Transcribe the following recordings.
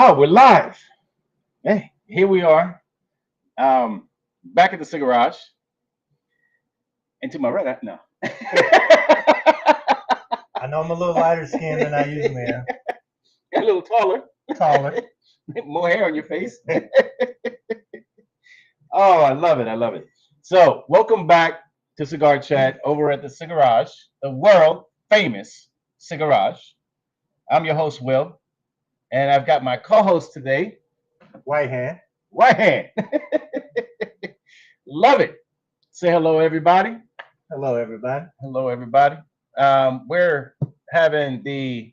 Oh, we're live. Hey, here we are. Back at the cigarage. And to my right, no. I know I'm a little lighter skinned than I usually am. A little taller. Taller. More hair on your face. Oh, I love it. I love it. So, welcome back to Cigar Chat over at the Cigarage, the world famous Cigarage. I'm your host, Will, and I've got my co-host today, White hand. White Hand. Love it. Say hello, everybody. Hello, everybody. Hello, everybody. We're having the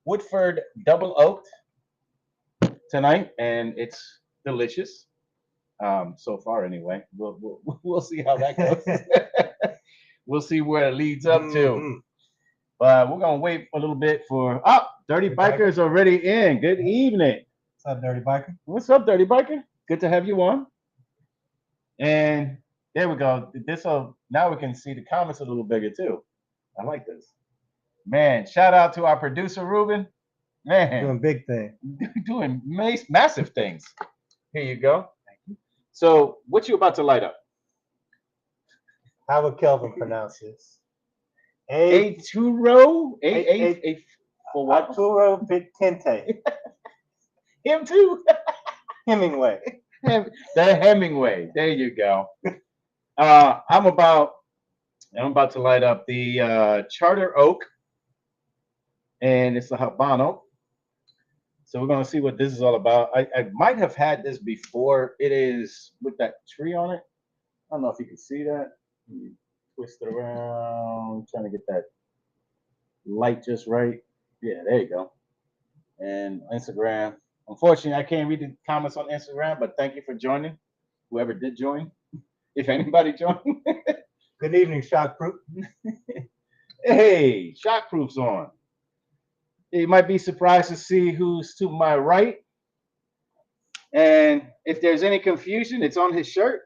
Woodford Double Oaked tonight, and it's delicious. So far, anyway. We'll see how that goes. We'll see where it leads up to. But we're gonna wait a little bit for. Oh, Dirty Biker is already in. Good evening. What's up, Dirty Biker? What's up, Dirty Biker? Good to have you on. And there we go. Now we can see the comments a little bigger too. I like this. Man, shout out to our producer Ruben. Man, Doing big thing. doing massive things. Here you go. Thank you. So, what you about to light up? How would Kelvin pronounce this? Arturo? A for what? Arturo Vicente. Him too. Hemingway. The Hemingway. There you go. I'm about to light up the Charter Oak, and it's a Habano. So we're gonna see what this is all about. I might have had this before. It is with that tree on it. I don't know if you can see that. You twist it around, trying to get that light just right. Yeah, there you go. And Instagram. Unfortunately, I can't read the comments on Instagram, but thank you for joining. Whoever did join, if anybody joined. Good evening, Shockproof. Hey, Shockproof's on. You might be surprised to see who's to my right. And if there's any confusion, it's on his shirt.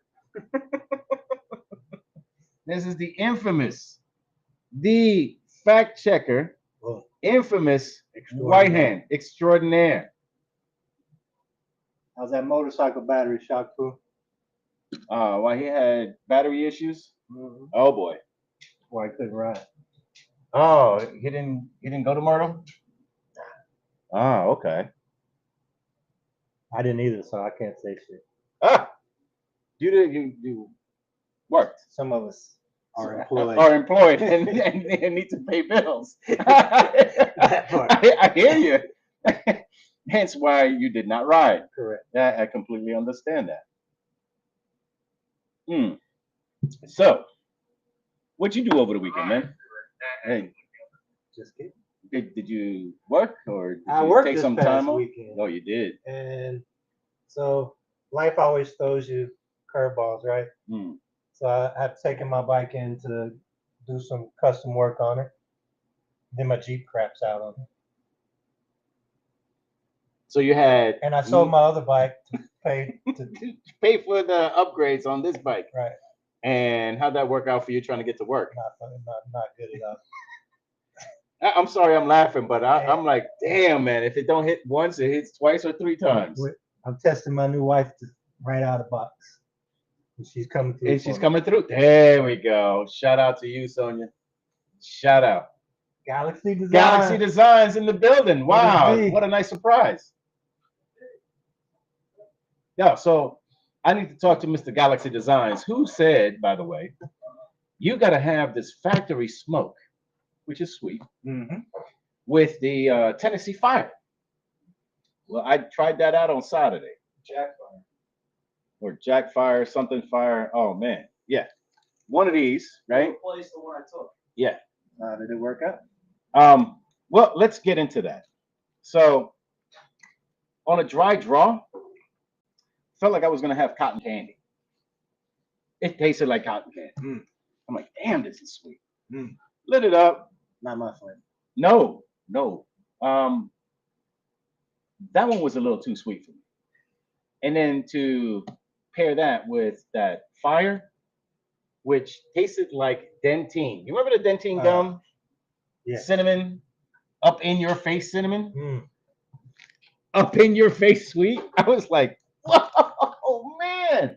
This is the infamous, the fact checker, infamous White Hand extraordinaire. How's that motorcycle battery, Shockproof? Why he had battery issues? Mm-hmm. Oh boy. Why I couldn't ride. Oh, he didn't go to Myrtle? Oh, okay. I didn't either, so I can't say shit. Ah, you worked. Some of us are employed. Are employed and need to pay bills. I hear you. Hence why you did not ride. Correct. I completely understand that. So, what'd you do over the weekend, man? Hey, just kidding. Did you work or did I you worked take this some past time off? weekend. Oh, you did. And so life always throws you curveballs, right? So I've taken my bike in to do some custom work on it. Then my Jeep craps out on it. So you had. And I sold my other bike to pay for the upgrades on this bike. Right. And how'd that work out for you trying to get to work? Not good enough. I'm sorry I'm laughing, but I'm like, damn, man, if it don't hit once, it hits twice or three times. I'm testing my new wife right out of the box. And she's coming through. And she's coming through. There we go. Shout out to you, Sonia. Shout out. Galaxy Designs. Galaxy Designs in the building. Wow. What a nice surprise. Yeah, so I need to talk to Mr. Galaxy Designs, who said, by the way, you got to have this factory smoke, which is sweet, with the Tennessee Fire. Well, I tried that out on Saturday. Jackfire. Or Jackfire, something fire. Oh, man. Yeah. One of these, right? Replace the one I took. Yeah. Did it work out? Well, let's get into that. So, on a dry draw, felt like I was going to have cotton candy. It tasted like cotton candy. I'm like, damn, this is sweet. Lit it up. Not my flavor. No. That one was a little too sweet for me. And then to pair that with that fire, which tasted like dentine. You remember the dentine gum? Yeah. Cinnamon, up in your face cinnamon. up in your face sweet. I was like, whoa, man.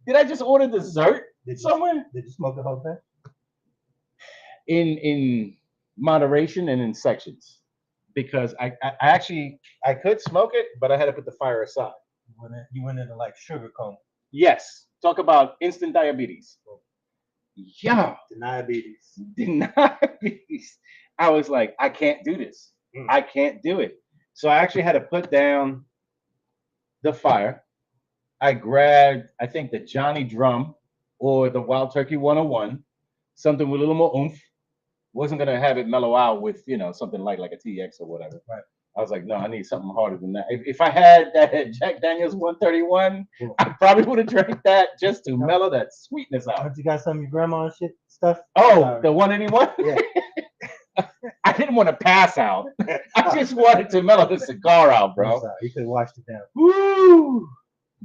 Did I just order dessert somewhere? Did you smoke the whole thing? In moderation and in sections. Because I could smoke it, but I had to put the fire aside. You went into like sugar coma. Yes. Talk about instant diabetes. Yeah. Diabetes. I was like, I can't do this. I can't do it. So I actually had to put down the fire. I grabbed, I think, the Johnny Drum or the Wild Turkey 101, something with a little more oomph. Wasn't gonna have it mellow out with, you know, something like a TX or whatever. Right. I was like, no, I need something harder than that. If I had that Jack Daniel's 131, I probably would have drank that just to mellow that sweetness out. But you got some of your grandma's shit stuff? Oh, the 181? Yeah. I didn't want to pass out. I just wanted to mellow the cigar out, bro. You could have washed it down. Woo!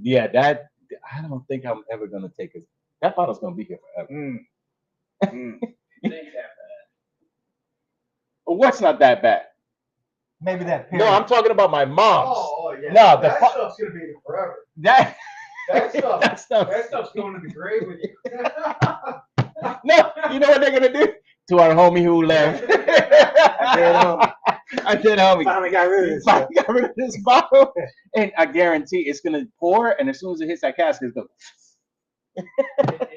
Yeah, that I don't think I'm ever gonna take it. That bottle's gonna be here forever. What's not that bad? Maybe that. No, I'm talking about my mom's. Oh yeah. No, that stuff's gonna be here forever. That stuff's going to the grave with you. No, you know what they're gonna do to our homie who left. I said, homie. Finally got rid of this. Finally got rid of this bottle, and I guarantee it's gonna pour, and as soon as it hits that cask, it's gonna. And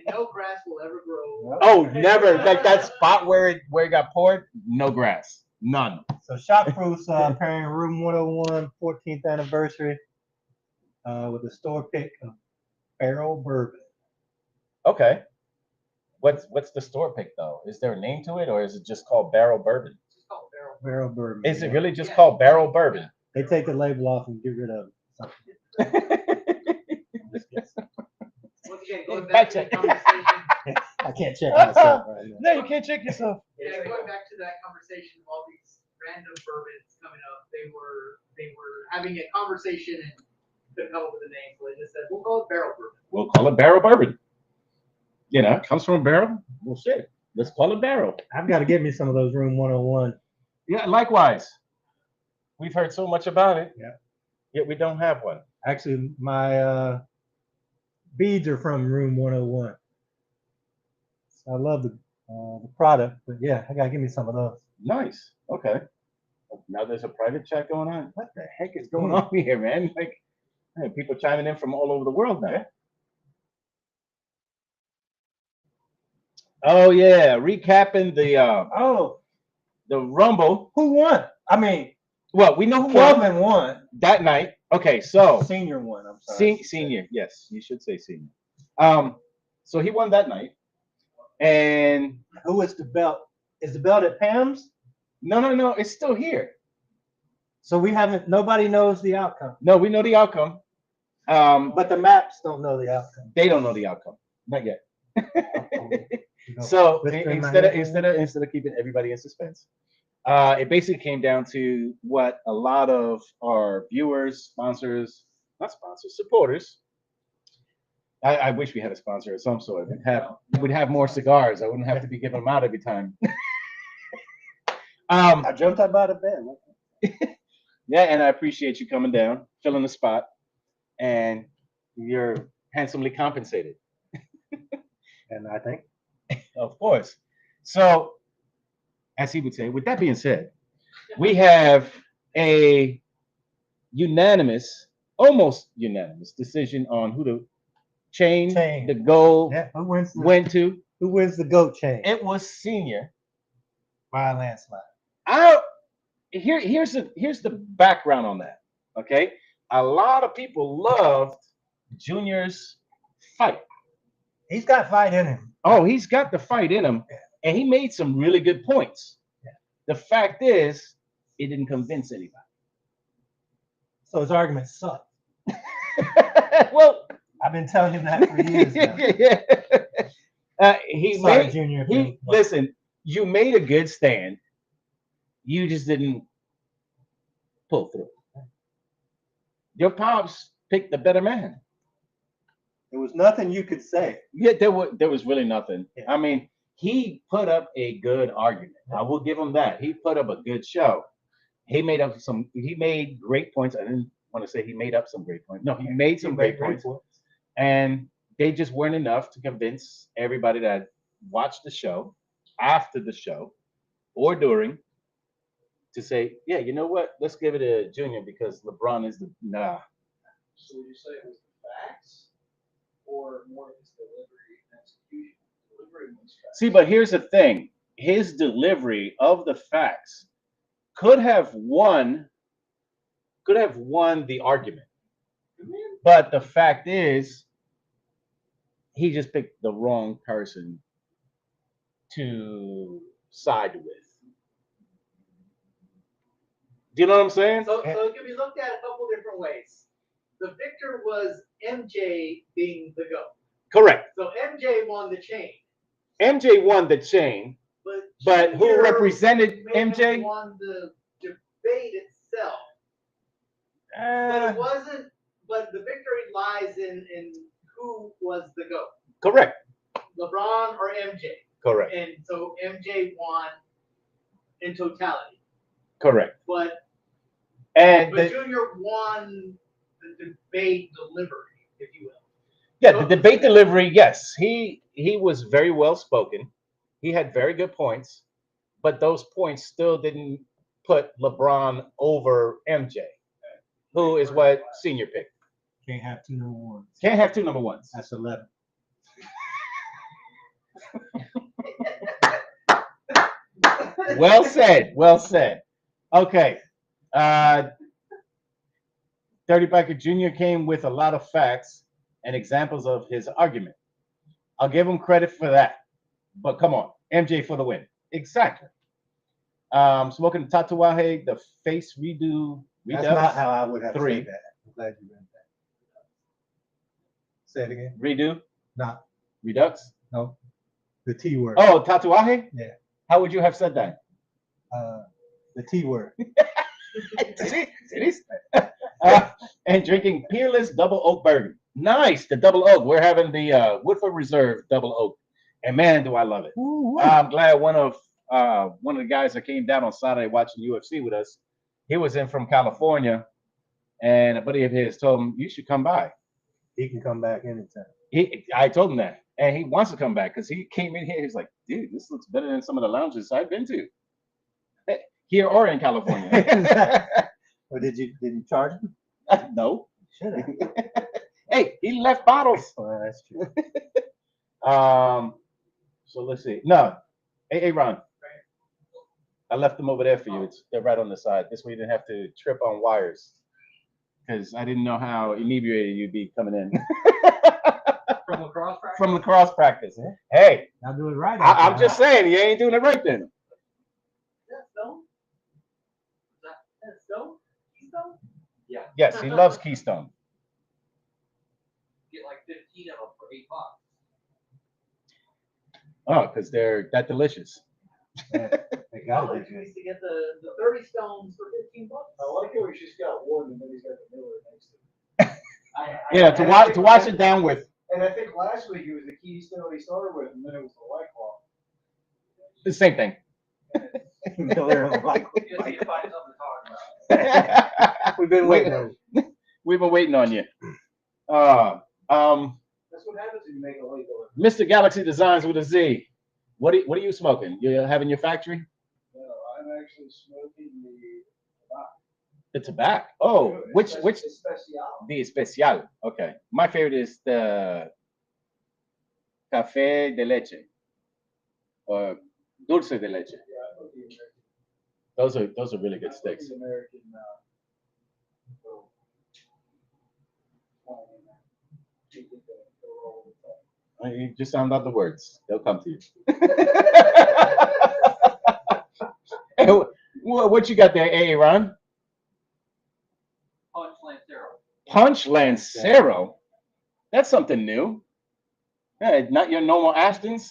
no grass will ever grow. Oh, never! Like that spot where it got poured, no grass, none. So Shop Proof's pairing Room 101 14th anniversary with a store pick of barrel bourbon. Okay. What's the store pick though? Is there a name to it, or is it just called barrel bourbon? It's called Barrel bourbon. Is it really just called barrel bourbon? They take the label off and get rid of it. Once again, going back to the conversation. I can't check myself right now. No, you can't check yourself. Yeah, going back to that conversation of all these random bourbons coming up, they were having a conversation and couldn't come up with a name, so they just said, we'll call it barrel bourbon. We'll call it barrel bourbon. You know, it comes from a barrel. Well, shit. Let's call it barrel. I've got to get me some of those Room 101. Yeah, likewise. We've heard so much about it. Yeah. Yet we don't have one. Actually, my beads are from Room 101. So I love the product, but yeah, I got to give me some of those. Nice. Okay. Now there's a private chat going on. What the heck is going on here, man? Like, man, people chiming in from all over the world now. Oh yeah, recapping the Rumble. Who won? I mean, well, we know who 12 won and 1 that night. Okay, so senior won. I'm sorry. Senior, yes, you should say senior. So he won that night, and who is the belt? Is the belt at Pam's? No, it's still here. So we haven't. Nobody knows the outcome. No, we know the outcome. But the maps don't know the outcome. They don't know the outcome, not yet. So instead of keeping everybody in suspense, it basically came down to what a lot of our viewers, supporters. I wish we had a sponsor of some sort. We'd have more cigars. I wouldn't have to be giving them out every time. I jumped up out of bed. Yeah, and I appreciate you coming down, filling the spot, and you're handsomely compensated. And I think. Of course. So, as he would say, with that being said, we have a almost unanimous decision on who the chain. The gold went to. Who wins the goat chain? It was Senior. By a landslide. Here's the background on that. Okay, a lot of people loved Junior's fight. He's got fight in him. Oh, he's got the fight in him, and he made some really good points. Yeah. The fact is, it didn't convince anybody. So his argument sucked. Well, I've been telling him that for years now. Junior. Listen, you made a good stand. You just didn't pull through. Your pops picked the better man. There was nothing you could say. Yeah, there was really nothing. Yeah. I mean, he put up a good argument. I will give him that. He put up a good show. He made great points. I didn't want to say he made up some great points. No, he made some great points. And they just weren't enough to convince everybody that watched the show, after the show, or during, to say, yeah, you know what? Let's give it to Junior because LeBron is the nah. So would you say it was the facts or more of his delivery and execution? Delivery was facts. See, but here's the thing: his delivery of the facts could have won the argument. But the fact is, he just picked the wrong person to side with. Do you know what I'm saying? So it can be looked at a couple different ways. The victor was MJ being the GOAT. Correct. So MJ won the chain. MJ won the chain, but who Junior represented maybe MJ? won the debate itself. But it wasn't. But the victory lies in who was the GOAT. Correct. LeBron or MJ. Correct. And so MJ won in totality. Correct. But Junior won the debate delivery, if you will. Yeah, the debate delivery, yes. He was very well spoken. He had very good points, but those points still didn't put LeBron over MJ, who is what Senior picked. Can't have two number ones. Can't have two number ones. That's 11. Well said. Well said. Okay. 30 Biker Jr. came with a lot of facts and examples of his argument. I'll give him credit for that. But come on, MJ for the win. Exactly. Smoking Tatuaje, the face redo. That's not how I would have Three. said that. I'm glad you read that. Say it again. Redo. Not. Redux. No. The T word. Oh, Tatuaje? Yeah. How would you have said that? The T word. And drinking Peerless Double Oak Bourbon. Nice, the Double Oak. We're having the Woodford Reserve Double Oak, and man, do I love it. I'm glad one of the guys that came down on Saturday watching UFC with us, he was in from California, and a buddy of his told him you should come by. He can come back anytime. I told him that, and he wants to come back because he came in here. He's like, dude, this looks better than some of the lounges I've been to, here or in California. Or did you charge him? No. Should have. Hey, he left bottles. Well, that's true. So let's see. No, hey, Ron. I left them over there for you. They're right on the side. This way you didn't have to trip on wires. Because I didn't know how inebriated you'd be coming in. From lacrosse practice? From lacrosse practice. Hey. I'll do it right. I'm just saying, you ain't doing it right then. Is that Stone? Is that Stone? Keystone? Yeah. Yes, he loves Keystone. Get like 15 of them for $8. Oh, because they're that delicious. Yeah, they gotta be We good. used to get the 30 stones for $15. I like how he's just got one and then he's got the Miller next to it. Yeah, to wash it down with. And I think last week it was the Keystone he started with, and then it was the White Claw. The same thing. Miller and White Claw. You just need to find something to talk about. We've been waiting on you. We've been waiting on you. That's what happens when you make a late delivery. Mr. Galaxy Designs with a Z. What are you smoking? You having your factory? No, I'm actually smoking The tobacco. Oh, which Especial. the especial? Okay, my favorite is the café de leche or dulce de leche. Yeah, I put the American. Those are really good I put sticks. the American. Little wine in there. You think that it'll roll with that. You just sound out the words; they'll come to you. Hey, what you got there, AA Ron? Punch Lancero. Punch Lancero. That's something new. Hey, not your normal Astons.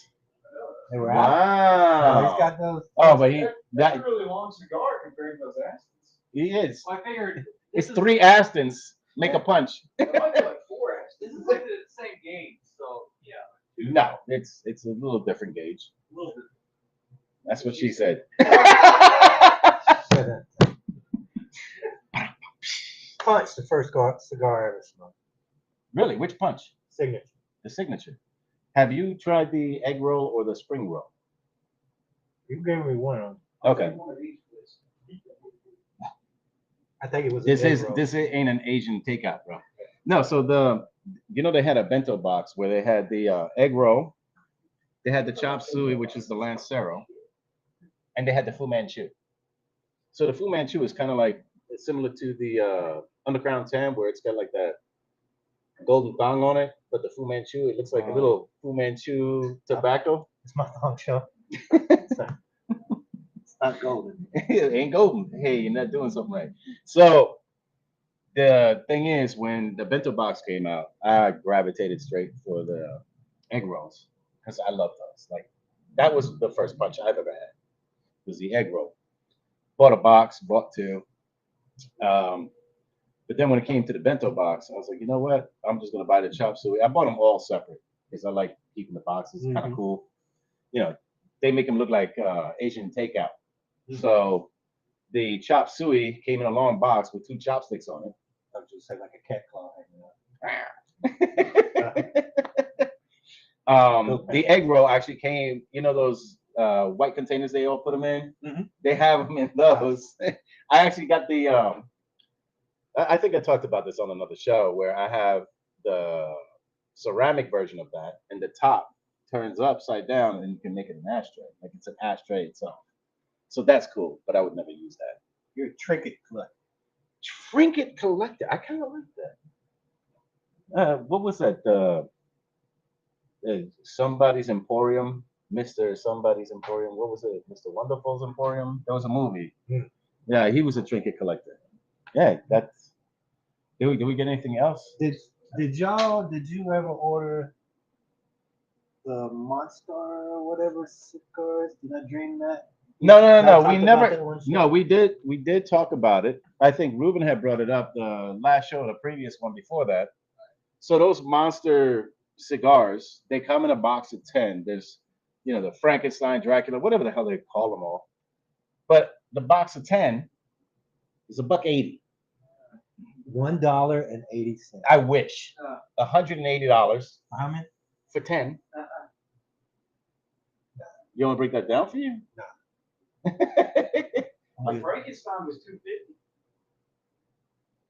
They were out. Wow. He's got those. Oh, but That's a really long cigar compared to those Astons. he is. I figured It's 3 Astons make a punch. I might be like 4 Astons. This is like the same game, so yeah. No, it's a little different gauge. A little bit. That's what she said. Punch, the first cigar I ever smoked. Really? Which punch? Signature. The signature. Have you tried the egg roll or the spring roll? You gave me one of them. Okay. One of each, please. I think it was. This ain't an Asian takeout, bro. No, so they had a bento box where they had the egg roll, they had the chop suey, which is the lancero, and they had the Fu Manchu. So the Fu Manchu is kind of like similar to the Underground Tam, where it's got like that golden thong on it, but the Fu Manchu, it looks like a little Fu Manchu tobacco. It's my thong show. It's not golden. It ain't golden. Hey, you're not doing something right. So the thing is, when the bento box came out, I gravitated straight for the egg rolls because I love those. Like that was the first punch I've ever had. Was the egg roll. Bought a box, bought two. But then when it came to the bento box, I was like, you know what? I'm just gonna buy the chop suey. I bought them all separate because I like keeping the boxes. It's kind of cool. You know, they make them look like Asian takeout. So the chop suey came in a long box with two chopsticks on it. I was just saying like a cat claw hanging out. The egg roll actually came, those white containers they all put them in? Mm-hmm. They have them in those. I actually got the, I think I talked about this on another show where I have the ceramic version of that and the top turns upside down and you can make it an ashtray. Like it's an ashtray itself. So that's cool, but I would never use that. You're a trinket collector. Trinket collector. I kind of like that. What was that? Somebody's Emporium, Mr. Somebody's Emporium. What was it? Mr. Wonderful's Emporium. There was a movie. Yeah, he was a trinket collector. Yeah, that's. Did we get anything else? Did you ever order the Monster or whatever cigars? Did I dream that? No. We never. No, we did talk about it. I think Ruben had brought it up the last show, the previous one before that. So those Monster cigars, they come in a box of 10. There's, the Frankenstein, Dracula, whatever the hell they call them all. But the box of 10 is $1.80. $1.80. I wish. $180. How many? For 10. You want to break that down for you? No. Like Frankenstein was $250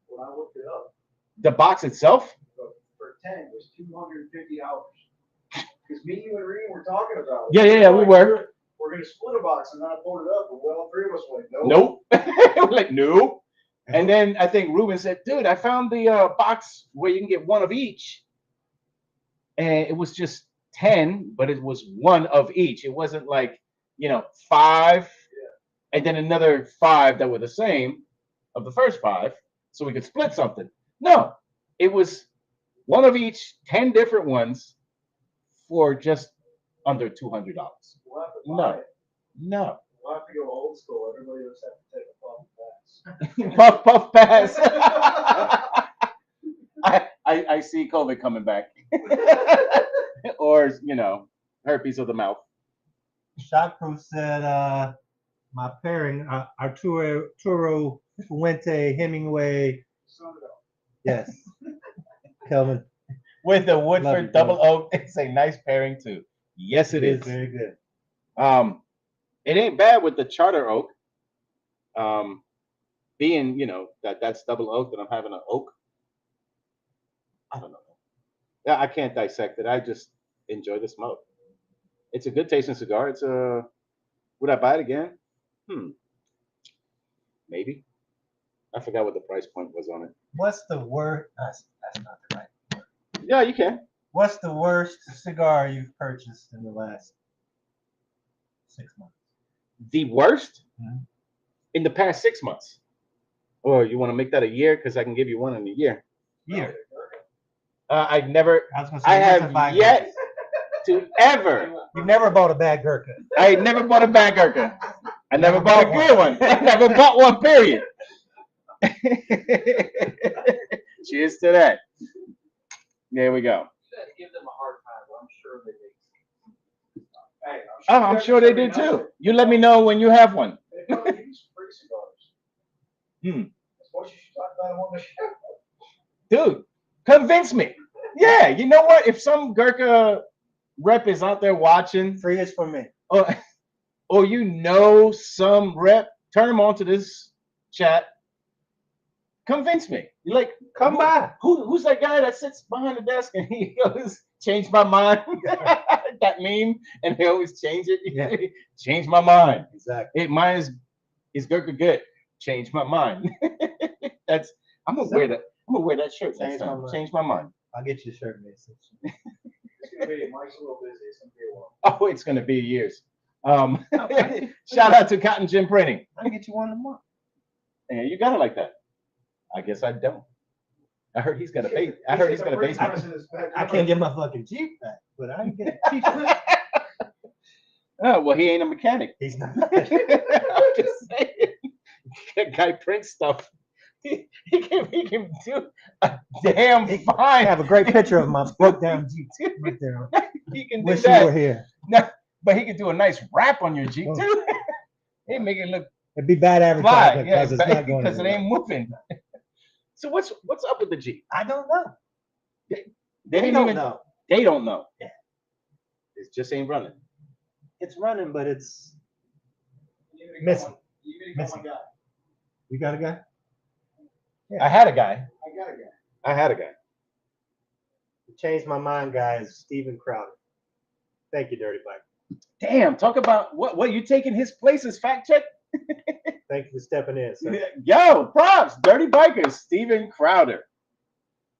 when I looked it up. The box itself? For 10 was $250. Because me, you, and Reem were talking about it. Yeah, we were. We're gonna split a box, and then I pulled it up, but all three of us were like, nope. We're like, nope. And then I think Ruben said, dude, I found the box where you can get one of each. And it was just 10, but it was one of each. It wasn't like, 5 and then another 5 that were the same of the first 5, so we could split something. No, it was one of each, 10 different ones for just under $200. We'll have to buy it. No. We'll have to go old school. Everybody else have to take a puff Puff pass. pass. I see COVID coming back. Or, herpes of the mouth. Shockproof said my pairing, Arturo Fuente Hemingway. Yes. Kelvin. With the Woodford Double Oak, it's a nice pairing too. Yes, it is. Very good. It ain't bad with the Charter Oak. Being, that's double oak, that I'm having an oak. I don't know. Yeah, I can't dissect it. I just enjoy the smoke. It's a good tasting cigar. It's a. Would I buy it again? Maybe. I forgot what the price point was on it. What's the worst? That's not the right word. Yeah, you can. What's the worst cigar you've purchased in the last 6 months? The worst? Mm-hmm. In the past 6 months. Or you want to make that a year? Because I can give you one in a year. Year. I've never. I was gonna say, I have yet to ever. You've never bought a bad Gurkha. I never bought a bad Gurkha. I never bought a good one. I never bought one, period. Cheers to that. There we go. You had to give them a hard time, but I'm sure they did. Hey, I'm sure they do too. You let me know when you have one. They probably give you some free cigars. That's what you should talk about I want to show. Dude, convince me. Yeah, you know what? If some Gurkha rep is out there watching, Free is for me. or you know some rep, turn them on to this chat. Convince me. You're like, Come by. Who's that guy that sits behind the desk and he goes, change my mind? That meme, and they always change it. Yeah. Change my mind. Exactly. Mine is Gurkha good. Change my mind. I'm gonna wear that. I'm gonna wear that shirt. Change my mind. I'll get you a shirt, Mason. It's gonna be Mike's a little busy. It's gonna be a while. Oh, it's gonna be years. Shout out to Cotton Gin Printing. I'll get you one tomorrow. Yeah, you got it like that. I guess I don't. I heard he's got a base. I heard he's got a basement. I can't get my fucking Jeep back, but I can get a T-shirt. Oh, well, he ain't a mechanic. He's not. I'm just saying. That guy prints stuff. He can do a damn fine. I have a great picture of my broke down Jeep right there. He can do Wish that. you were here. No, but he can do a nice wrap on your Jeep too. He make it look It'd be bad advertising fly, because it's not going because it anywhere. ain't moving. So what's up with the Jeep? I don't know. They They don't know. They don't know. Yeah. It just ain't running. It's running, but it's You need to missing. call my- you need to call my guy. You got a guy? I had a guy. I got a guy. I had a guy. The changed my mind, guy, is Steven Crowder. Thank you, Dirty Bike. Damn, talk about what you taking his place as fact check? Thank you for stepping in, sir. Yo, props, Dirty Bikers, Steven Crowder.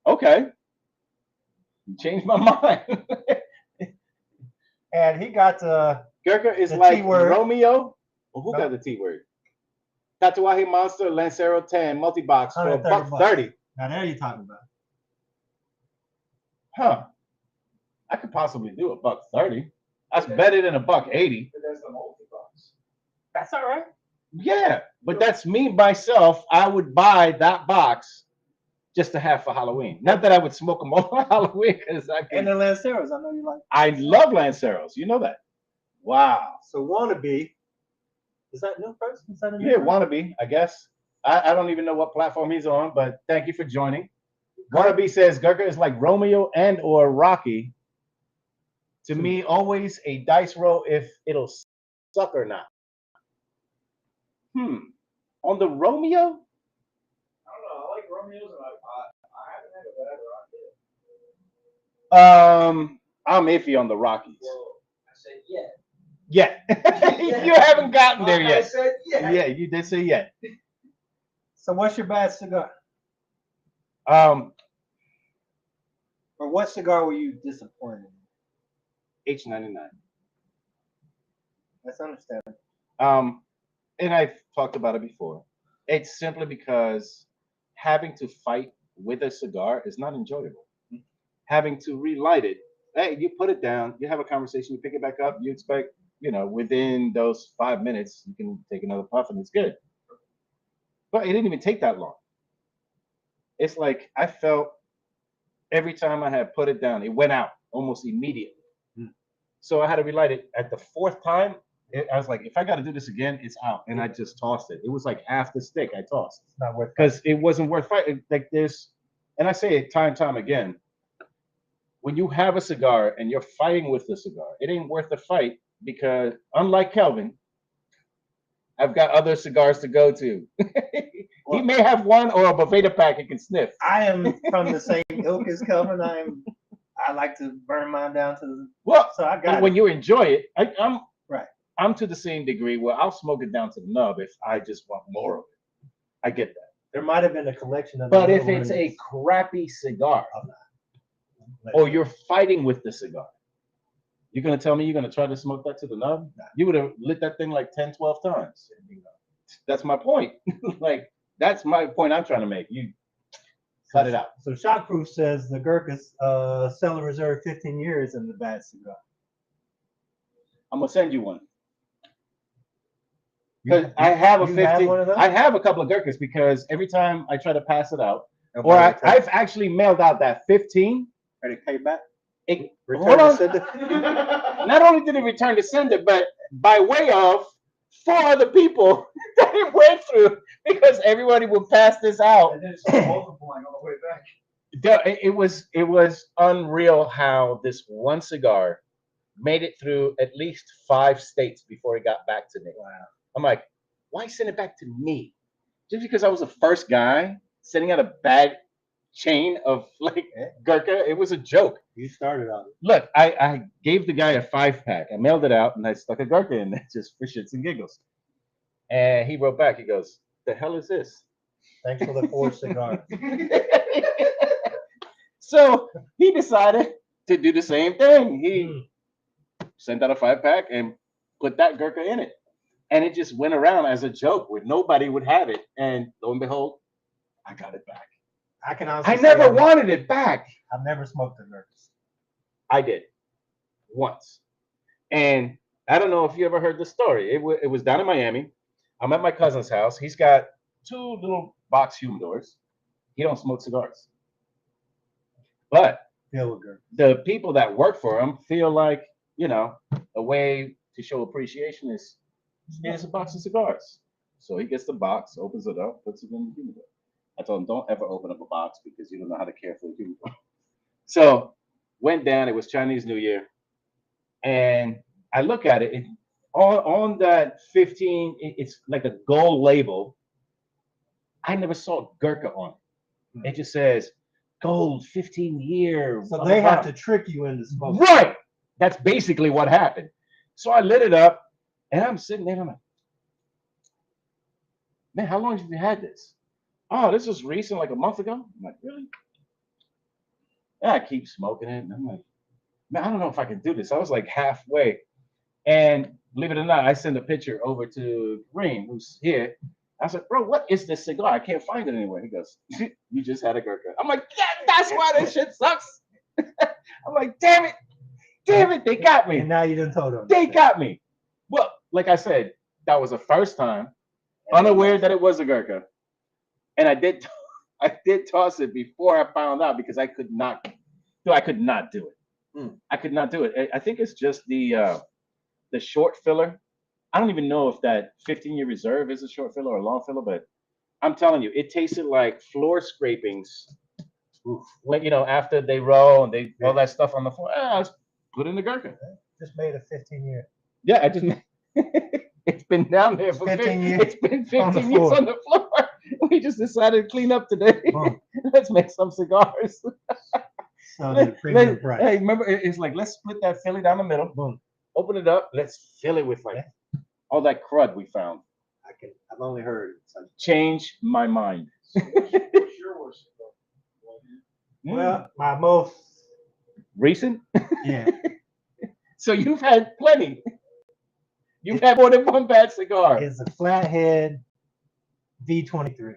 Okay. You changed my mind. And he got Gurkha is The like T-word. Romeo. Well, who No. got the T word? Tatuaje Monster Lancero 10 multi-box for $130. Now there you talking about. Huh. I could possibly do $130. That's better than $180. But that's the multi-box. That's all right. Yeah, but that's me myself. I would buy that box just to have for Halloween. Not that I would smoke them all for Halloween, because And the Lanceros, I know you like. I love Lanceros. You know that. Wow. So Wannabe, is that new person? Is that a new Yeah, person? Wannabe, I guess. I don't even know what platform he's on, but thank you for joining. Wannabe says Gurkha is like Romeo and or Rocky. To me, always a dice roll if it'll suck or not. On the Romeo? I don't know. I like Romeos, and I haven't had a bad Rocky. I'm iffy on the Rockies. Well, I said yeah. Yeah. You haven't gotten there I yet. said yeah. Yeah, you did say yet. So what's your bad cigar? H99. Or what cigar were you disappointed in? That's understandable. And I've talked about it before. It's simply because having to fight with a cigar is not enjoyable. Having to relight it, hey, you put it down, you have a conversation, you pick it back up, you expect, within those 5 minutes, you can take another puff and it's good. But it didn't even take that long. It's like I felt every time I had put it down, it went out almost immediately. So I had to relight it at the fourth time. I was like, if I got to do this again, it's out. And I just tossed it. It was like half the stick I tossed. It's not worth Because it wasn't worth fighting. Like this, and I say it time again. When you have a cigar and you're fighting with the cigar, it ain't worth the fight because unlike Kelvin, I've got other cigars to go to. He may have one or a Boveda pack he can sniff. I am from the same ilk as Kelvin. I like to burn mine down to the. Well, So I got when it. you enjoy it, I'm Right. I'm to the same degree where I'll smoke it down to the nub if I just want more of it. I get that. There might have been a collection of. But the if other it's ones. a crappy cigar, Like, or you're fighting with the cigar, you're gonna tell me you're gonna try to smoke that to the nub? Nah. You would have lit that thing like 10, 12 times. That's my point. Like that's my point I'm trying to make. You cut it out. So Shockproof says the Gurkhas Cellar Reserve 15 years in the bad cigar. I'm gonna send you one. Because I have a you 15. have one of those? I have a couple of Gurkhas because every time I try to pass it out, or Nobody I've actually mailed out that 15. Are they paid back? It, Return hold to on. sender? Not only did it return to sender, but by way of 4 other people that it went through because everybody would pass this out. And then it started multiplying on the way back. It was unreal how this one cigar made it through at least 5 states before it got back to me. Wow. I'm like, why send it back to me? Just because I was the first guy sending out a bad chain of like Gurkha, it was a joke. You started on it. Look, I gave the guy a 5-pack. I mailed it out and I stuck a Gurkha in there just for shits and giggles. And he wrote back, he goes, the hell is this? Thanks for the 4 cigars. So he decided to do the same thing. He sent out a 5-pack and put that Gurkha in it. And it just went around as a joke where nobody would have it. And lo and behold, I got it back. I never wanted it back. I've never smoked a Gurkha. I did once. And I don't know if you ever heard the story. It was down in Miami. I'm at my cousin's house. He's got 2 little box humidors. He don't smoke cigars. But the people that work for him feel like, you know, a way to show appreciation is a box of cigars. So he gets the box, opens it up, puts it in the humidor. I told him, don't ever open up a box because you don't know how to care for a humidor. So went down. It was Chinese New Year. And I look at it. On that 15, it's like a gold label. I never saw Gurkha on it. It just says gold 15-year. So they have to trick you into smoking. Right. That's basically what happened. So I lit it up and I'm sitting there and I'm like, man, how long have you had this? Oh, this was recent, like a month ago. I'm like, really? Yeah, I keep smoking it. And I'm like, man, I don't know if I can do this. I was like halfway. And believe it or not, I sent a picture over to Green, who's here. I was like, bro, what is this cigar? I can't find it anywhere. He goes, you just had a Gurkha. I'm like, yeah, that's why this shit sucks. I'm like, damn it, they got me. And now you done told them. They got me. Well, like I said, that was the first time, unaware that it was a Gurkha. And I did toss it before I found out because I could not do it. I could not do it. I think it's just the short filler. I don't even know if that 15-year reserve is a short filler or a long filler, but I'm telling you, it tasted like floor scrapings. Like, you know, after they roll and they all that stuff on the floor. Let's put in the Gurkha. Just made a 15-year. Yeah, I just it's been down there for 15 years. It's been 15 years on the floor. We just decided to clean up today. Let's make some cigars. So the premium price. Hey, remember, it's like, let's split that Philly down the middle. Boom. Open it up. Let's fill it with like all that crud we found. I've only heard it. Change my mind. Well, my most recent? Yeah. So you've had plenty. You've had more than one bad cigar. It's a flathead V23.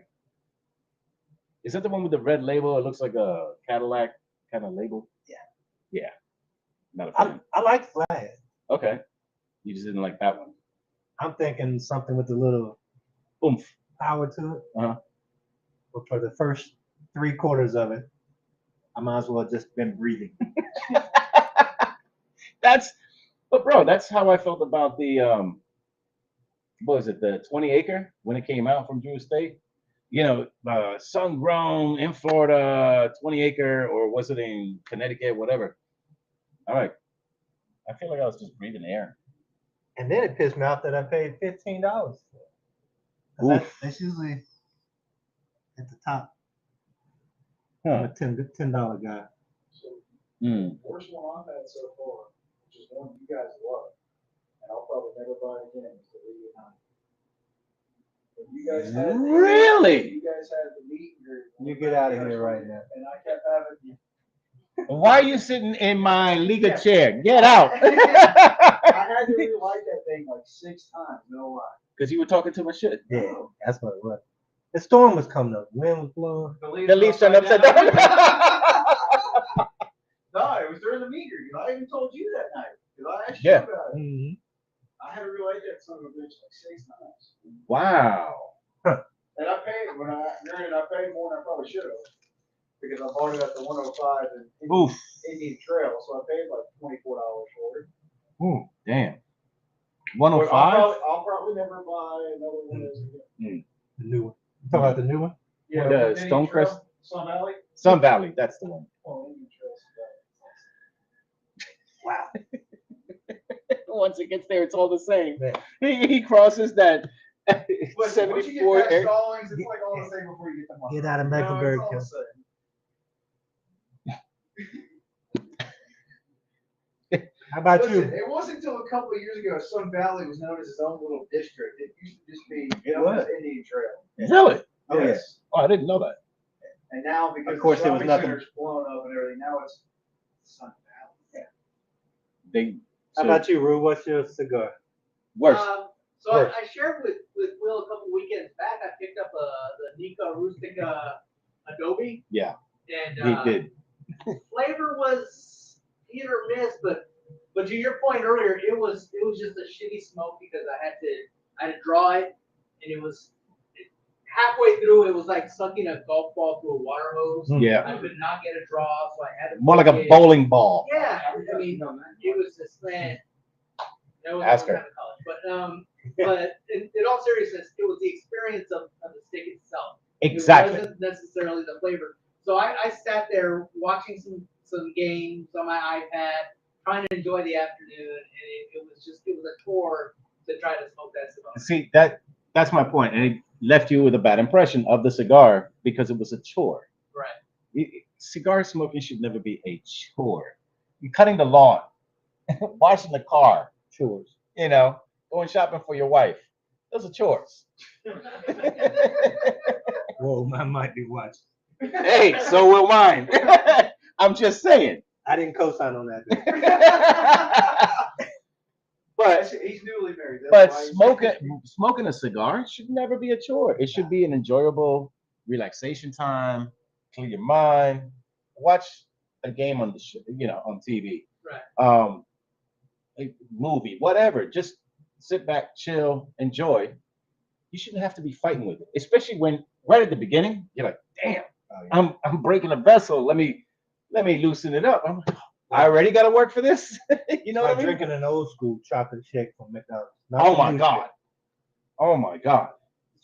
Is that the one with the red label? It looks like a Cadillac kind of label. Yeah. Yeah. Not a fan. I like flathead. Okay. You just didn't like that one. I'm thinking something with a little oomph power to it. Uh-huh. But for the first 3/4 of it, I might as well have just been breathing. But bro, that's how I felt about the what was it, the 20 acre when it came out from Drew Estate? You know, sun grown in Florida, 20 acre, or was it in Connecticut, whatever. All right. I feel like I was just breathing air. And then it pissed me off that I paid $15 for it. That's usually at the top. I'm a $10 guy. So, worst one I've had so far, which is one you guys love, and I'll probably never buy again, is the Lee United. You guys had really? You guys had the meat and greet. You get out of here right now. And I kept having. Why are you sitting in my Liga chair? Get out. I had to relight that thing like 6 times, no lie. Because you were talking too much shit. Yeah, that's what it was. The storm was coming up. Wind was blowing. The leaves turned upside down. No, it was during the meat greet. I even told you that night. Because I asked you about it. Mm-hmm. I had to relight that son of a bitch like 6 times. Wow. And I paid I paid more than I probably should have. Because I bought it at the 105 in Indian Trail, so I paid like $24 for it. Ooh, damn. 105? I'll probably never buy another one of those again. The new one. You talking about the new one? Yeah, The Indian Stone Trail, Crest? Sun Valley. Sun Valley, that's the one. Oh, Indian Trail. Wow. Once it gets there, it's all the same. Yeah. He crosses that Listen, once you get 74 past air. Stallings, it's like all the same before you get to Monroe. Get out of No, it's Mecklenburg, all the County. same. How about Listen, you? it wasn't until a couple of years ago Sun Valley was known as its own little district. It used to just be known as Indian Trail. Really? Oh, yeah. Yes. Oh, I didn't know that. And now because Of course, the there was shopping nothing. center's blown up and everything, now it's Sun Valley. Yeah. They. How about you, Rue? What's your cigar? Worse. So Worse. I shared with Will a couple weekends back. I picked up the Nika Rustica Adobe. Yeah. And He did. flavor was hit or miss, but to your point earlier, it was just a shitty smoke because I had to draw it, and it was halfway through. It was like sucking a golf ball through a water hose. Yeah. I could not get a draw, so I had to More like a poke it. bowling ball. Yeah, I mean, it was just man. That was Ask a long her. time in college, but in all seriousness, it was the experience of the stick itself. Exactly. It wasn't necessarily the flavor. So I sat there watching some games on my iPad, trying to enjoy the afternoon, and it was a chore to try to smoke that cigar. See, that's my point. And it left you with a bad impression of the cigar because it was a chore. Right. Cigar smoking should never be a chore. You're cutting the lawn, washing the car, Chores. Going shopping for your wife. Those are chores. Whoa, I might be watching. Hey, so will mine. I'm just saying. I didn't co-sign on that. But He's newly married. But smoking a cigar should never be a chore. It should be an enjoyable relaxation time. Clear your mind. Watch a game on on TV. Right. A movie, whatever. Just sit back, chill, enjoy. You shouldn't have to be fighting with it, especially when right at the beginning you're like, "Damn, I'm breaking a vessel. Let me loosen it up." I already got to work for this. You know what I mean? Drinking an old school chocolate shake from McDonald's. Oh my God. Oh my God.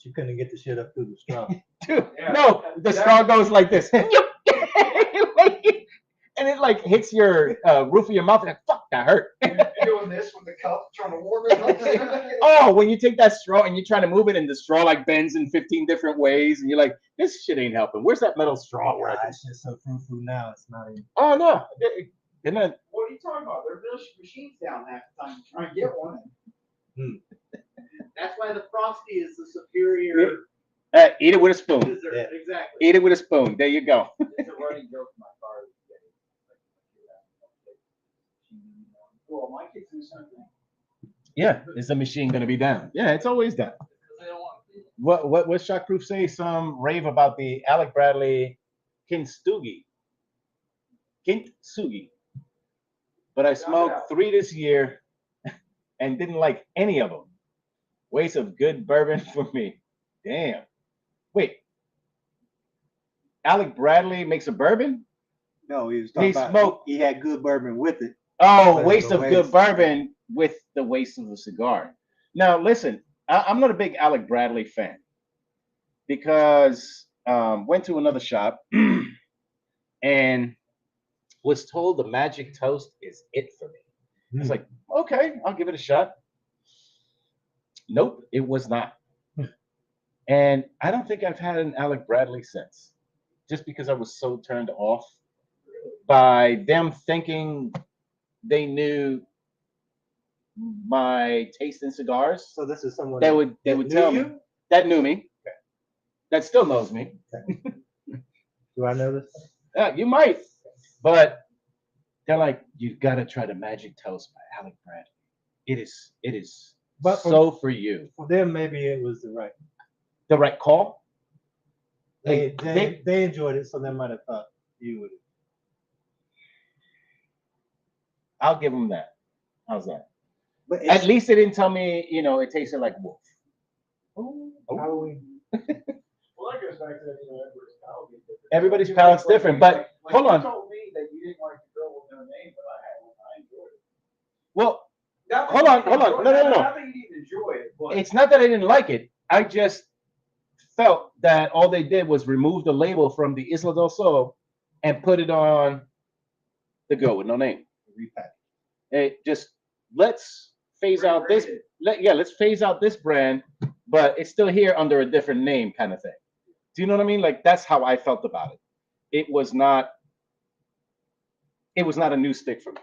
You couldn't get the shit up through the straw. Dude, no, the straw goes like this. And it like hits your roof of your mouth. Like, fuck, that hurt. You're doing this with the cup, trying to warm it up. Oh, when you take that straw and you're trying to move it, and the straw like bends in 15 different ways, and you're like, this shit ain't helping. Where's that metal straw? Oh, it's just so frou-frou now. It's not even. Oh no. Isn't it? What are you talking about? There are machines down half the time to try and get one. That's why the Frosty is the superior Eat it with a spoon. dessert. Yeah. Exactly. Eat it with a spoon. There you go. It's a running joke in my car. Well, my kids do the same thing. Yeah, is the machine gonna be down? Yeah, it's always down. Because they don't want to feel it. What Shockproof say? Some rave about the Alec Bradley Kintsugi. But I smoked 3 this year and didn't like any of them. Waste of good bourbon for me. Damn. Wait. Alec Bradley makes a bourbon? No, he was talking about smoked. he had good bourbon with it. Oh, But waste the of good waste. bourbon with the waste of the cigar. Now, listen, I'm not a big Alec Bradley fan because went to another shop and was told the Magic Toast is it for me. It's like, okay, I'll give it a shot. Nope, it was not. And I don't think I've had an Alec Bradley since, just because I was so turned off by them thinking they knew my taste in cigars. So this is someone They would knew tell me you? that knew me, that still knows me. Do I know this? You might, but they're like, you gotta try the Magic Toast by Alec Bradley. It is But so for you. For them, maybe it was the right call. They enjoyed it, so they might have thought you would. I'll give them that. How's that? But At least they didn't tell me, it tasted like wolf. Halloween. Well, that goes back to Everybody's palate's different, but hold on. You told me that you didn't like the girl with no name, but I had one. I enjoyed it. Well, hold on. No. Not that you didn't enjoy it, but It's not that I didn't like it. I just felt that all they did was remove the label from the Isla del Sol and put it on the Go with no name. Repack. It just let's phase out this. Let's phase out this brand, but it's still here under a different name, kind of thing. Do you know what I mean? Like that's how I felt about it. It was not. It was not a new stick for me.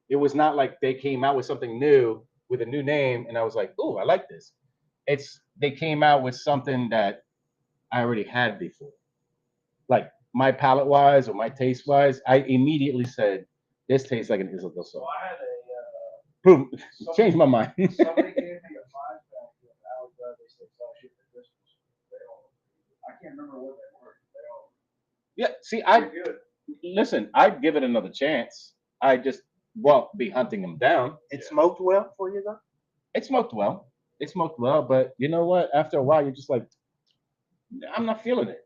It was not like they came out with something new with a new name, and I was like, "Oh, I like this." It's they came out with something that I already had before. Like my palate wise or my taste wise, I immediately said, "This tastes like an Isla del so Sol." I had a Prove, change my mind. somebody gave me a 5-pack of Alex Bradley sticks last year for Christmas. They all, I can't remember what they were. They all Yeah, see, pretty good. listen. I'd give it another chance. I just won't be hunting them down. It smoked well for you though. It smoked well. It smoked well, but you know what? After a while, you're just like, I'm not feeling it.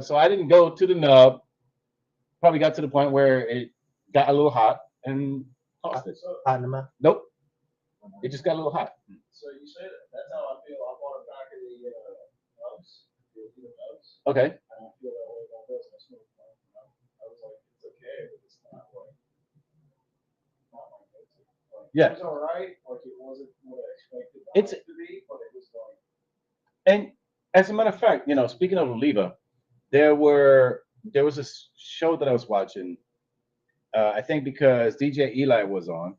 So I didn't go to the nub. Probably got to the point where it got a little hot and tossed it. So, Hot in the mouth. Nope, it just got a little hot. so you say that's how I feel. I bought a pack of the nugs, the nugs. Okay. I don't feel that way about this. I smoked one. I was like, it's okay, but it's not like not my go-to. Like, Yeah. it was all right. Like it wasn't what I expected It's- it to be, but it was like And as a matter of fact, speaking of Oliva, there was a show that I was watching. I think because DJ Eli was on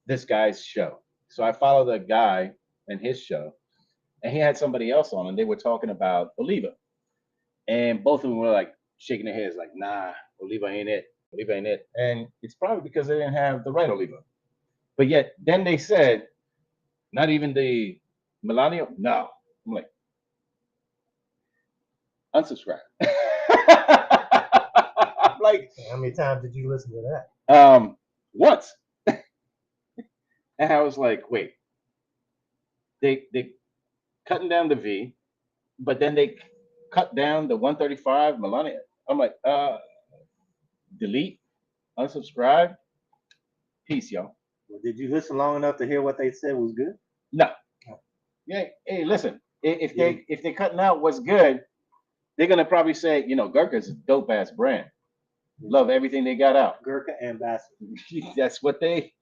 this guy's show, so I followed the guy and his show, and he had somebody else on, and they were talking about Oliva, and both of them were like shaking their heads, like, "Nah, Oliva ain't it. Oliva ain't it." And it's probably because they didn't have the right Oliva. But yet, then they said, not even the Millennium. No, I'm like, unsubscribe. I'm like, How many times did you listen to that? once, and I was like, wait, they cutting down the V, but then they cut down the 135 Millennium. I'm like, delete, unsubscribe, peace, y'all. Well, did you listen long enough to hear what they said was good? No, yeah. Hey, listen, if they cutting out what's good, they're gonna probably say, Gurkha's a dope ass brand. Love everything they got out. Gurkha ambassador. That's what they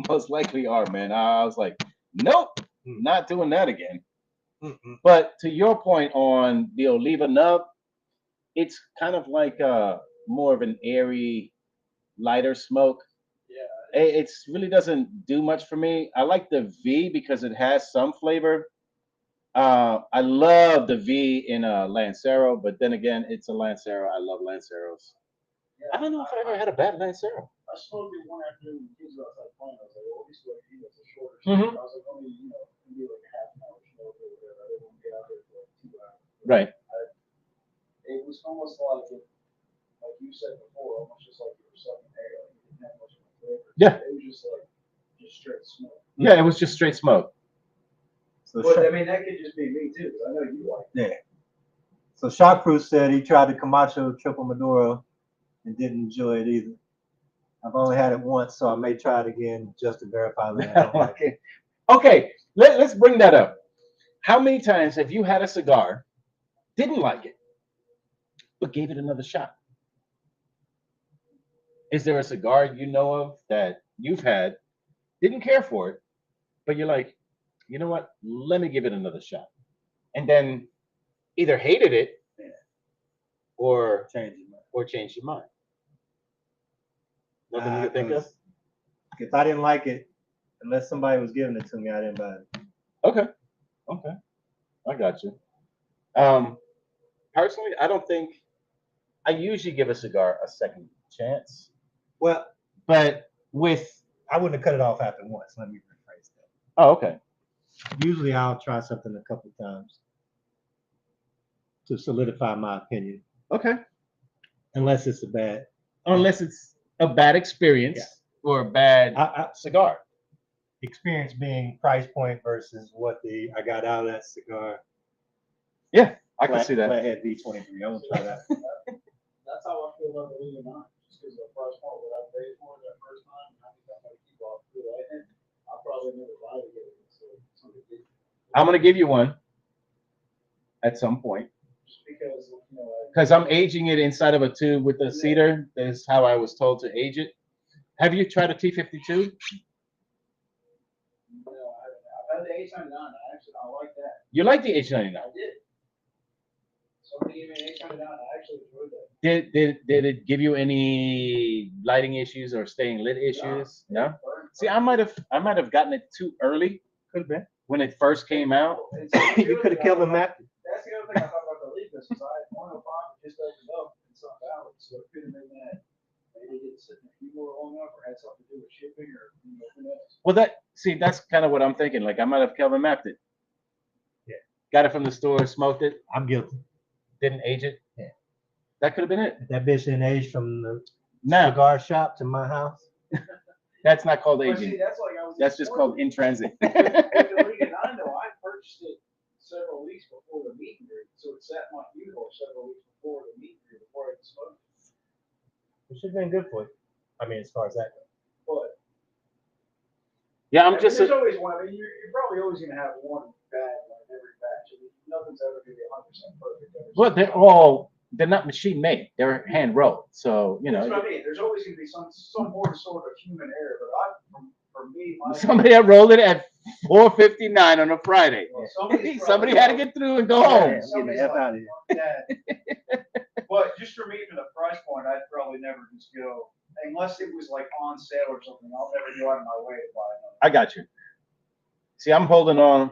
most likely are, man. I was like, nope, not doing that again. Mm-mm. But to your point on the Oliva nub, it's kind of like more of an airy, lighter smoke. yeah. It really doesn't do much for me. I like the V because it has some flavor. I love the V in a Lancero, but then again, it's a Lancero. I love Lanceros. I don't know if I ever had a bad Lancero. I smoked it one afternoon when kids were outside playing. I was like, well, at least like, it's a shorter Mhm. smoke. I was like, only, maybe like a half an hour smoke or whatever. I didn't want to get out there for like 2 hours. Right. It was almost like like you said before, almost just like you were sucking air. Like you didn't have much of a flavor. Yeah. It was just like, just straight smoke. Yeah, it was just straight smoke. So But I mean, that could just be me too, because I know you like it. So Shock Cruz said he tried the Camacho Triple Maduro and didn't enjoy it either. I've only had it once, so I may try it again just to verify that I don't like it. Okay, let's bring that up. How many times have you had a cigar, didn't like it, but gave it another shot? Is there a cigar you know of that you've had, didn't care for it, but you're like, you know what? Let me give it another shot. And then either hated it or changed your mind. Nothing you can think of? If I didn't like it, unless somebody was giving it to me, I didn't buy it. Okay. I got you. Personally, I don't think I usually give a cigar a second chance. Well, But with I wouldn't have cut it off after once. Let me rephrase that. oh, okay. Usually I'll try something a couple times to solidify my opinion, Okay. unless it's Unless it's a bad experience or a bad cigar. experience being price point versus what I got out of that cigar. Yeah, I can see that. Flathead V23. I won't try that. That's how I feel about the Liga 9. Just because the price point what I paid for it that first time, and I think I'm going to keep off good. I probably never buy it again. So I'm gonna give you one at some point Just because, because I'm aging it inside of a tube with the cedar. That's how I was told to age it. Have you tried a T52? I've had the H99. I like that. You like the H99? I did. Somebody gave me an H99. I actually enjoyed that. Did it give you any lighting issues or staying lit issues? No. See, I might have gotten it too early. Could have been. When it first came out. You could have killed him after. That's the other thing I thought about the leaf is I had 105 just opened up in Sun Valley, so it could have been that maybe it didn't sit in a keyboard long enough or had something to do with shipping or who knows. Well, that's kind of what I'm thinking. Like I might have Kelvin mapped it. Yeah. Got it from the store, smoked it, I'm guilty. didn't age it. Yeah. That could have been it. That bitch didn't age from the Now cigar shop to my house. that's not called But aging. see, that's like I was. That's just called in transit. With the League of Nine, though, I purchased it several weeks before the meet and greet, so it sat in my humidor several weeks before the meet and greet before I could smoke it. It should have been good for you. I mean, as far as that goes. But Yeah, I'm I mean, just. there's always one. I mean, you're probably always going to have one bad one in every batch. I mean, nothing's ever going to be 100% perfect. Well, they're not machine made. They're hand rolled. So you know. That's what I mean. There's always going to be some more sort of human error. But for me, Somebody had rolled it at 4:59 on a Friday. well, Somebody had to get through and go home. Yeah, get the F out of here. That. But just for me, for the price point, I'd probably never just go unless it was like on sale or something. I'll never go out of my way to buy another. I got you. See, I'm holding on.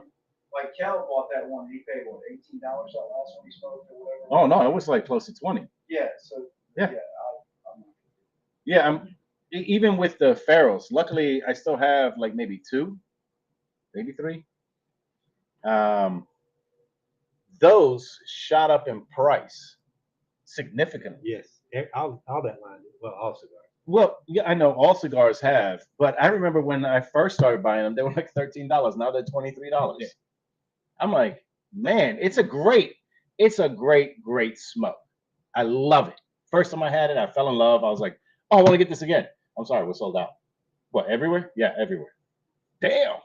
Like Cal bought that one. He paid what, $18 that last one he smoked or whatever. Oh no, it was like close to 20. Yeah. So Yeah. I'm Yeah, even with the ferals. Luckily, I still have like maybe 2, maybe 3. Those shot up in price significantly. Yes. All that line. Well, all cigars. Well, yeah, I know all cigars have, but I remember when I first started buying them, they were like $13. Now they're $23. Yeah. I'm like, man, it's a great smoke. I love it. First time I had it, I fell in love. I was like, oh, I want to get this again. I'm sorry, we're sold out. What, everywhere? Yeah, everywhere. Damn.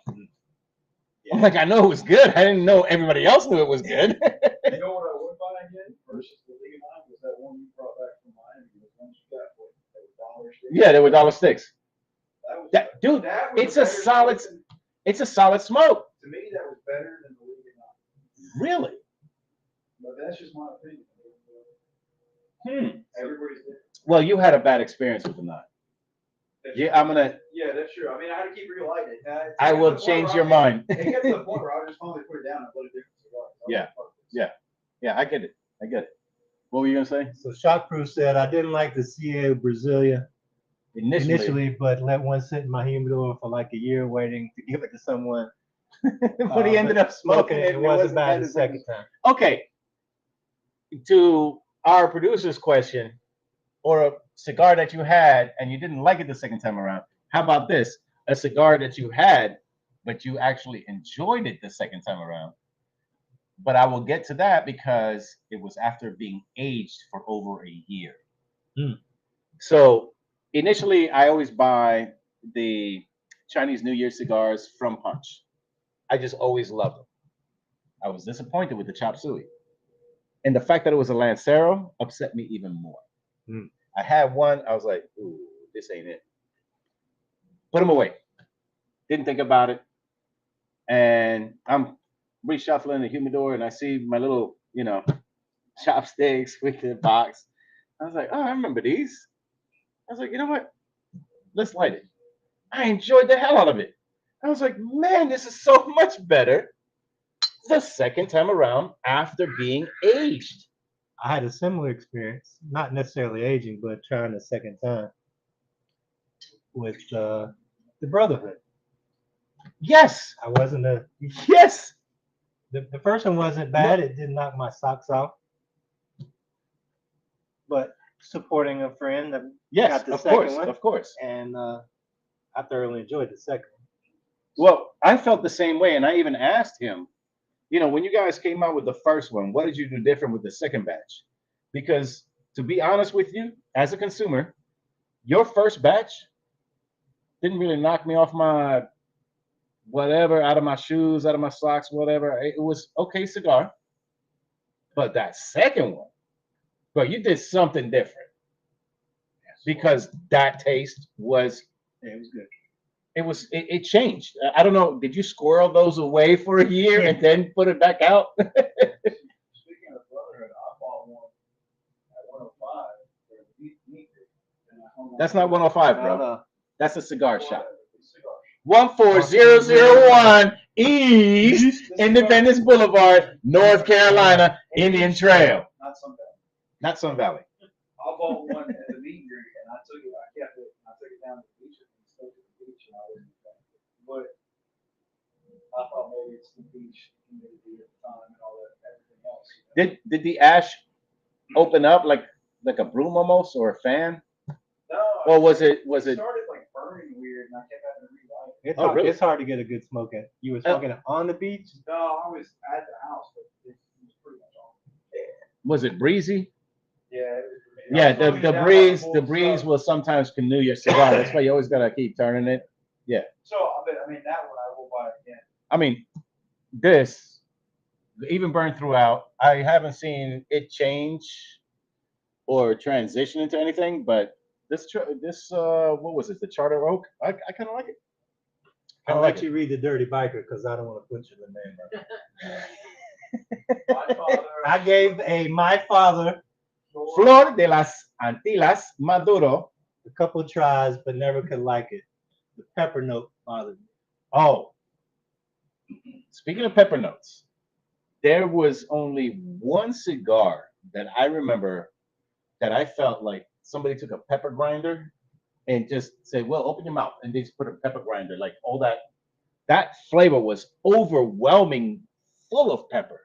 Yeah. I'm like, I know it was good. I didn't know everybody else knew it was good. You know what I would buy again versus the League of Nine was that one you brought back from Miami. The ones you got for $1. Yeah, they were dollar sticks. Dude, that was it's a better solid smoke than- it's a solid smoke. To me, that was better than the League of Nine. Really? But that's just my opinion. Everybody's different. Well, you had a bad experience with the nine. Yeah, I'm gonna. Yeah, that's true. I mean, I had to keep relighting it. I will change your mind. It got to the point where I would just finally put it down and let it different cigar. Yeah, I get it. What were you gonna say? So Shockproof said, I didn't like the CA Brasilia initially, but let one sit in my humidor for like a year waiting to give it to someone. But he ended up smoking it. It wasn't bad the second time. Okay. To our producer's question, or a cigar that you had and you didn't like it the second time around. How about this? A cigar that you had, but you actually enjoyed it the second time around. But I will get to that because it was after being aged for over a year. So initially, I always buy the Chinese New Year cigars from Punch. I just always loved them. I was disappointed with the chop suey. And the fact that it was a Lancero upset me even more. I had one, I was like, ooh, this ain't it. Put them away. Didn't think about it. And I'm reshuffling the humidor and I see my little, chopsticks with the box. I was like, oh, I remember these. I was like, you know what? Let's light it. I enjoyed the hell out of it. I was like, man, this is so much better the second time around after being aged. I had a similar experience, not necessarily aging, but trying the second time with the Brotherhood. Yes. I wasn't Yes. The first one wasn't bad. It didn't knock my socks off. But supporting a friend that got the second one. Of course. And I thoroughly enjoyed the second one. Well, I felt the same way. And I even asked him, when you guys came out with the first one, what did you do different with the second batch? Because to be honest with you, as a consumer, your first batch didn't really knock me off my whatever, out of my shoes, out of my socks, whatever. It was okay cigar. But that second one, bro, you did something different because that taste was Yeah, it was good. it changed. I don't know. Did you squirrel those away for a year and then put it back out? Speaking of Brotherhood, I bought one at 105 for a meat day, and I hung on That's to not it. 105, bro. No. That's a cigar shop. Cigar. 14001 East Independence Boulevard, North Carolina, Indian Trail. Not some bad. Not Sun Valley. I bought one at the meet and greet, and I kept it, I took it down to the beach and smoked at the beach, and I wasn't back. But I thought maybe it's the beach humidity at the time and all that, everything else. Did the ash open up like a broom almost or a fan? No. Or was it started like burning weird, and I kept having to relight it. Really? It's hard to get a good smoke at. You were smoking it on the beach? No, I was at the house, but it was pretty much on. was it breezy? Yeah. Yeah, the breeze will sometimes canoe your cigar. That's why you always gotta keep turning it. So I mean that one I will buy again. I mean, this even burned throughout. I haven't seen it change or transition into anything, but this what was it? The Charter Oak. I kind of like it. I'll let you read the Dirty Biker because I don't want to butcher the name. My father. I gave my father Flor de las Antillas Maduro. a couple tries, but never could like it. The pepper note bothered me. Oh, speaking of pepper notes, there was only one cigar that I remember that I felt like somebody took a pepper grinder and just said, "Well, open your mouth," and they just put a pepper grinder. Like all that flavor was overwhelming, full of pepper.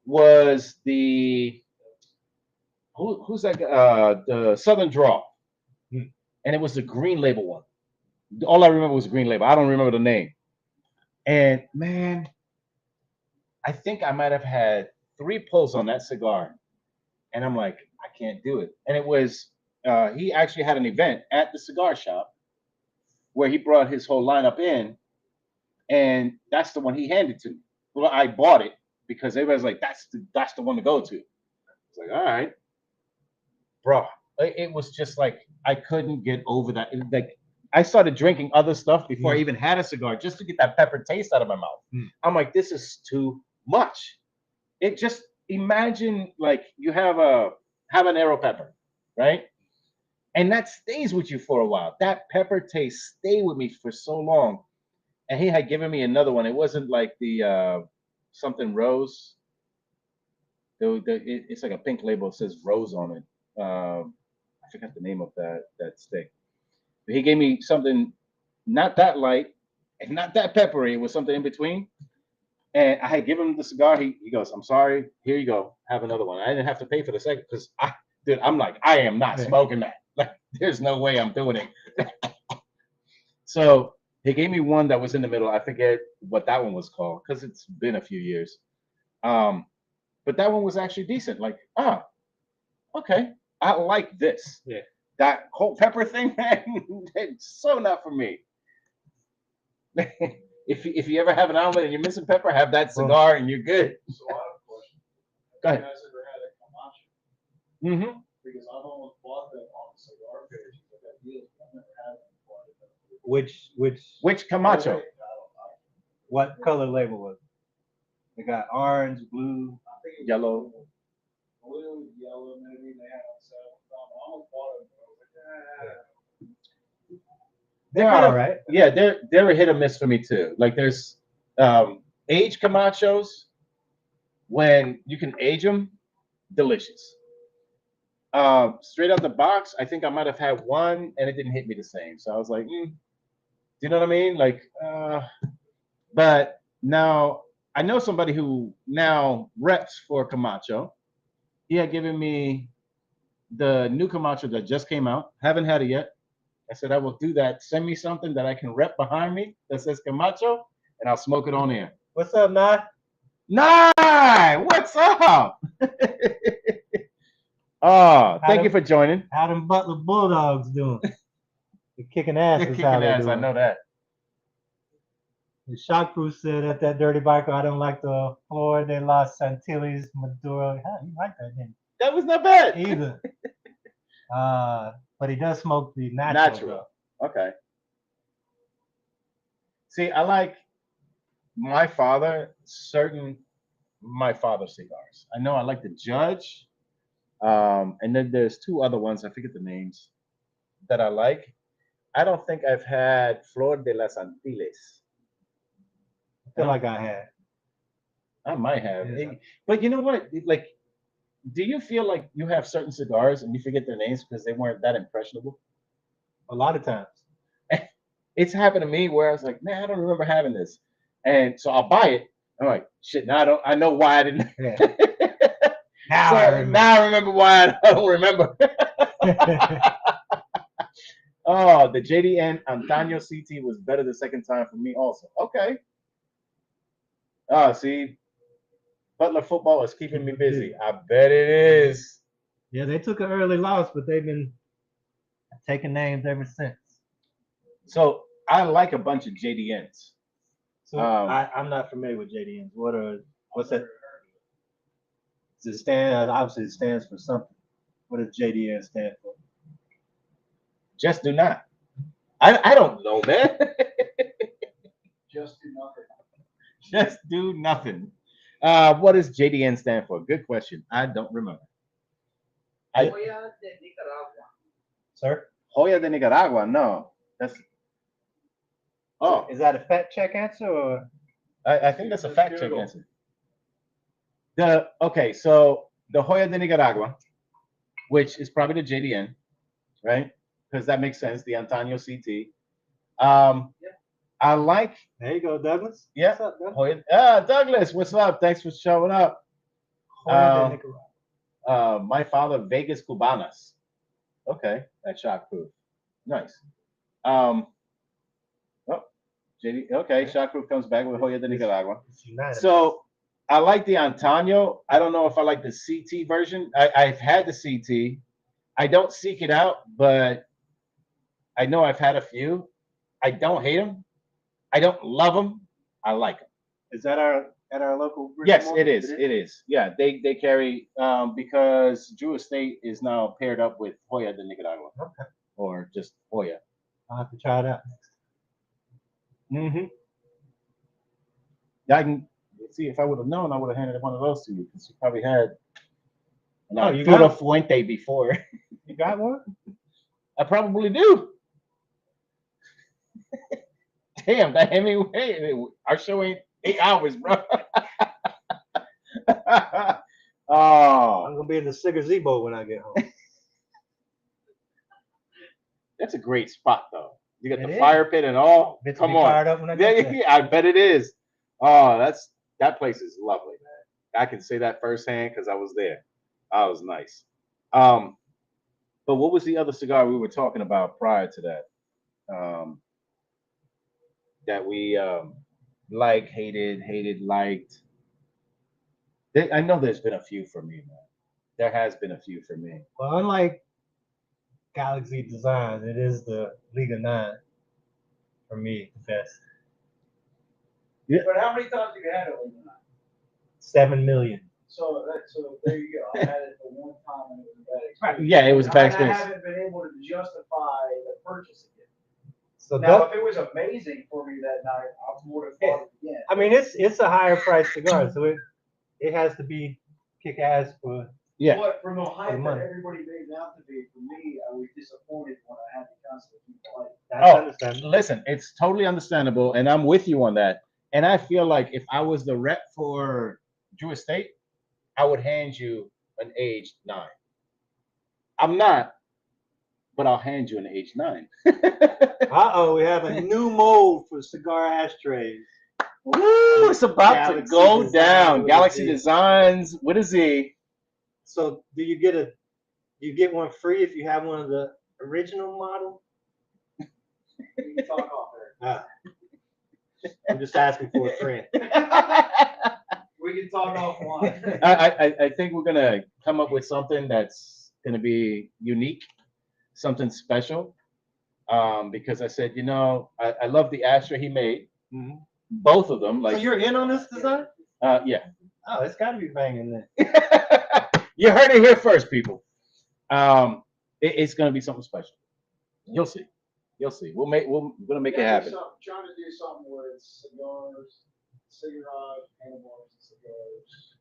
Was the who's that? The Southern Draw, and it was the green label one. All I remember was green label. I don't remember the name. And man, I think I might have had 3 pulls on that cigar, and I'm like, I can't do it. And it was he actually had an event at the cigar shop where he brought his whole lineup in, and that's the one he handed to me. Well, I bought it because everybody's like, that's the one to go to. It's like, all right, bro. It was just like I couldn't get over that. Like I started drinking other stuff before I even had a cigar just to get that pepper taste out of my mouth. I'm like, this is too much. It just imagine like you have a habanero pepper, right? And that stays with you for a while. That pepper taste stayed with me for so long. And he had given me another one. It wasn't like the something rose. It's like a pink label. It says rose on it. I forgot the name of that stick. But he gave me something not that light and not that peppery. It was something in between. And I had given him the cigar. He goes, "I'm sorry. Here you go. Have another one." I didn't have to pay for the second because I'm like, I am not smoking that. Like, there's no way I'm doing it. So he gave me one that was in the middle. I forget what that one was called because it's been a few years. But that one was actually decent. Like, okay, I like this. Yeah. That whole pepper thing, man, it's so not for me. If you ever have an omelet and you're missing pepper, have that cigar and you're good. So I have a question. Go Have ahead. you guys ever had a Camacho? Mm-hmm. Because I've almost bought them on the cigar page. I've got deals, but I've never had them before. Which Camacho? What color label was it? They got orange, blue, I think it was Yellow. blue, yellow, maybe they had on sale. I almost bought them, but I was like, They're all right. Yeah, they're a hit or miss for me too. Like there's aged Camachos when you can age them, delicious. Straight out the box, I think I might have had one and it didn't hit me the same. So I was like, do you know what I mean? Like, but now I know somebody who now reps for Camacho. He had given me the new Camacho that just came out. Haven't had it yet. I said, I will do that. Send me something that I can rep behind me that says Camacho, and I'll smoke it on air. What's up, Nye? Nye, what's up? Oh, thank you for joining. How them Butler Bulldogs doing? They're kicking ass. They're Is kicking how they're ass. doing. I know that. The shockproof said at that dirty biker, I don't like the Flor de los Santilles Maduro. How you like that, didn't That was not bad. you? Either. But he does smoke the natural. Natural. Okay. See, I like my father's cigars. I know I like the Judge. And then there's two other ones, I forget the names, that I like. I don't think I've had Flor de las Antilles. I feel like I had. I might have. Yeah. But you know what? Like, do you feel like you have certain cigars and you forget their names because they weren't that impressionable? A lot of times. It's happened to me where I was like, man, I don't remember having this. And so I'll buy it. I'm like, shit, now I know why I didn't. Yeah. Now I remember why I don't remember. Oh, the JDN Antonio CT was better the second time for me also. Okay. Oh, see, Butler football is keeping me busy. I bet it is. Yeah, they took an early loss, but they've been taking names ever since. So I like a bunch of JDNs. So I'm not familiar with JDNs. What's that? Does it stand? Obviously, it stands for something. What does JDN stand for? Just do not. I don't know, man. Just do nothing. Just do nothing. What does JDN stand for? Good question. I don't remember. Joya de Nicaragua. Sir? Joya de Nicaragua. No, that's. Oh, Is that a fact check answer or? I think that's a fact check answer. Okay, so the Joya de Nicaragua, which is probably the JDN, right? Because that makes sense. The Antonio CT. I like. There you go, Douglas. Yeah. What's up, Douglas? Douglas, what's up? Thanks for showing up. Joya de Nicaragua. My father, Vegas Cubanas. Okay, that's shockproof. Nice. JD. Okay, shockproof comes back with Joya de Nicaragua. So I like the Antonio. I don't know if I like the CT version. I've had the CT. I don't seek it out, but I know I've had a few. I don't hate them. I don't love them. I like them. Is that at our local? Yes, it is. It is. Yeah, they carry because Drew Estate is now paired up with Joya de Nicaragua. Okay. Or just Joya. I'll have to try it out next time. Mm-hmm. Yeah, I can see if I would have known, I would have handed one of those to you because you probably had you got Pura Fuente before. You got one? I probably do. Damn, that Hemingway. Our show ain't 8 hours, bro. Oh, I'm gonna be in the Cigar Zebo when I get home. that's a great spot, though. You got It the is. fire pit and all. Bit to Come be on. fired up when I get there. Yeah, I bet it is. Oh, that place is lovely, man. I can say that firsthand because I was there. That was nice. But what was the other cigar we were talking about prior to that? That we like, hated, liked. I know there's been a few for me, man. There has been a few for me. Well, unlike Galaxy Design, it is the Liga 9 for me, the best. But how many times have you had it over the night? 7 million. So there you go. I had it the one time and it was a bad experience. Yeah, it was a bad I experience. haven't been able to justify the purchase again. So Now, if it was amazing for me that night, I would have bought it again. I mean, it's a higher price cigar, so it has to be kick ass for. Yeah. But from the hype the that money. everybody made it out to be, for me, I was disappointed when I had to constantly keep the light. That's understandable. Listen, it's totally understandable, and I'm with you on that. And I feel like if I was the rep for Drew Estate, I would hand you an aged 9. I'm not, but I'll hand you an aged 9. We have a new mold for cigar ashtrays. Woo! It's about Galaxy to go Design down. with a Galaxy Z. Designs with a Z. So do you get one free if you have one of the original model? We can talk off there. I'm just asking for a friend. We can talk offline. I think we're gonna come up with something that's gonna be unique, something special. Because I said, I love the ashtray he made. Mm-hmm. both of them. Like, So you're in on this design? yeah. Oh, it's got to be banging then. You heard it here first, people. It's gonna be something special. You'll see. You'll see. We're gonna make it happen. Trying to do something with cigars, cigarage, handlebars, and cigars.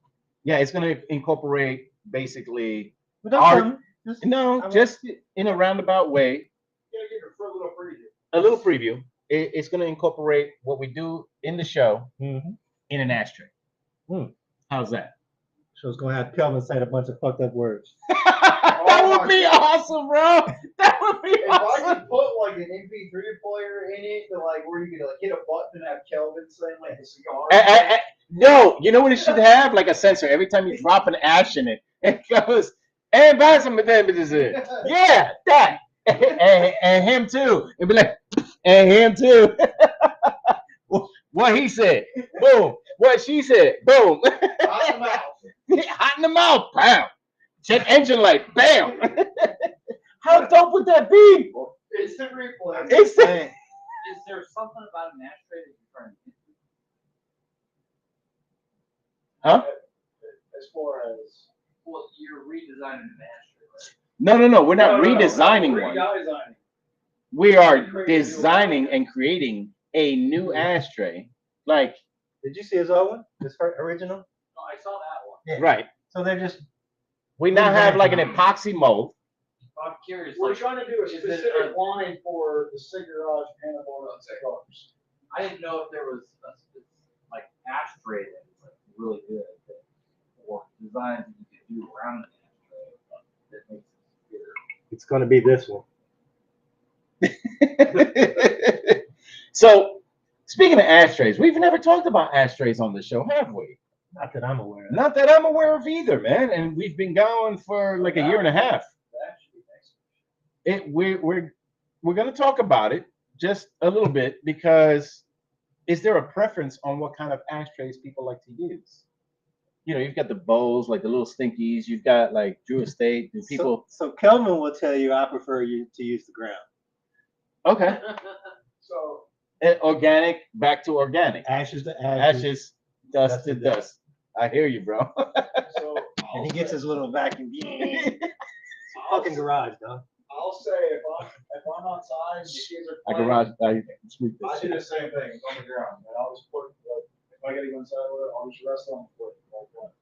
Yeah, it's gonna incorporate basically But that's just in a roundabout way. Yeah, give it for a little preview. A little preview. It's gonna incorporate what we do in the show in an ashtray. How's that? So it's gonna have Kelvin say a bunch of fucked up words. That would be awesome, bro. That would be If I awesome. could put like an MP3 player in it, to like where you could like hit a button and have Kelvin saying like the cigar. No, you know what it should have? Like a sensor. Every time you drop an ash in it, it goes, and buy some of them. Yeah, that. And him too. It'd be like, and him too. What he said. Boom. What she said. Boom. Hot in the mouth. Hot in the mouth. Bam. Check engine light. Bam. How dope would that be? Instant replay. It's Is there something about an ashtray that you're trying to get to? Huh? As far as Well, you're redesigning an ashtray, right? No. We're not No, redesigning we're one. redesigning. We are designing and creating a new ashtray. Like, Did you see his old one? His original? No, I saw that one. Yeah. right. So they're just We now have like an epoxy mold. I'm curious. We're like, trying to do a is it specific line for the cigarage handlebar and cigars. I didn't know if there was like ashtray that was like really good, or designs that you could do around an ashtray that makes it bigger. it's gonna be this one. So, speaking of ashtrays, we've never talked about ashtrays on the show, have we? Not that I'm aware of. Not that I'm aware of either, man. And we've been going for like a year and a half. That should be next. We're gonna talk about it just a little bit because is there a preference on what kind of ashtrays people like to use? You know, you've got the bowls, like the little stinkies. You've got like Drew Estate. Do people? So Kelvin will tell you I prefer you to use the ground. Okay. So Organic, back to organic. Ashes to ashes. Ashes, dust to dust. I hear you, bro. so And he gets his little vacuum. Fucking garage, dog. I'll say if I'm outside and the kids are I playing, garage. I sweep I this. do the same thing. It's on the ground. And I'll just put like, if I gotta go inside with it, I'll just rest on the foot. Like,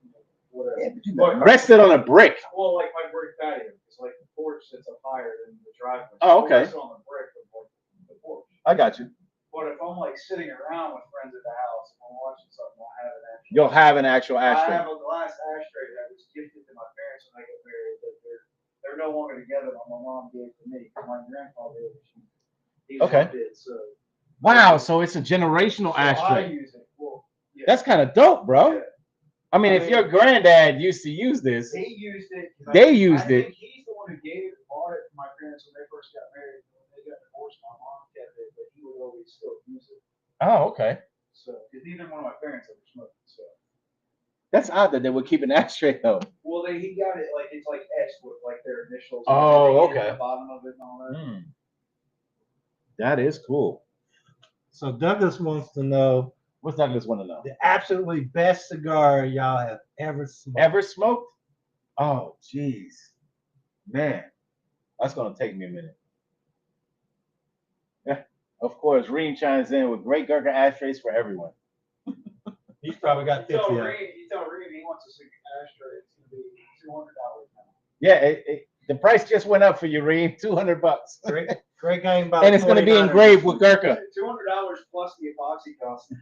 whatever. Rest it on a brick. Well, like my brick patio. It's like the porch sits up higher than the driveway. Oh, I'll okay. rest on the brick of like the porch. I got you. But if I'm like sitting around with friends at the house, if I'm watching something, I'll have an ashtray. You'll have an actual I ashtray. have a glass ashtray that was gifted to my parents when I got married. That they're no longer together. But my mom gave to me. My grandfather, he was Okay. dead, so Wow, so it's a generational so I ashtray. use it. Well, yeah. That's kind of dope, bro. Yeah. I mean, if your granddad used to use this, He used it. 'cause They I used think it. He's the one who gave it, bought it to my parents when they first got married. When they got divorced, my mom kept it, but he would always still use it. oh, okay. So, because neither one of my parents ever smoked. So, That's odd that they would keep an ashtray though. well, he got it like it's like etched with like their initials. Oh, and everything okay. at the bottom of it and all that. Hmm. That is cool. So Douglas wants to know What's Douglas want to know? the absolutely best cigar y'all have ever smoked. Ever smoked? Oh, jeez, man, that's gonna take me a minute. Yeah, of course. Reem chimes in with great Gurkha ashtrays for everyone. He's probably got 50 You of tell them. Reed he wants a ashtray. It's gonna be $200 now. Yeah, the price just went up for you, Reem. $200, Great game by and it's gonna be 49ers. engraved with Gurkha. $200 plus the epoxy cost.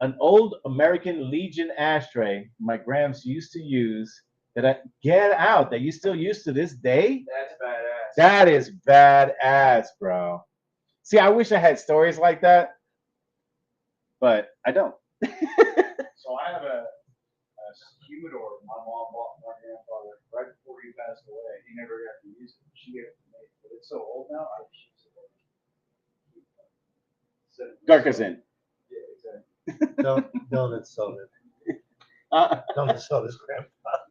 An old American Legion ashtray my grams used to use that I get out that you still use to this day. That's badass. That is badass, bro. See, I wish I had stories like that, but I don't. So I have a humidor my mom bought for my grandfather right before he passed away. He never got to use it. She gave it to me, but it's so old now. I just use it. Gurkha's in. Yeah, exactly. Don't insult it. Don't insult his grandfather.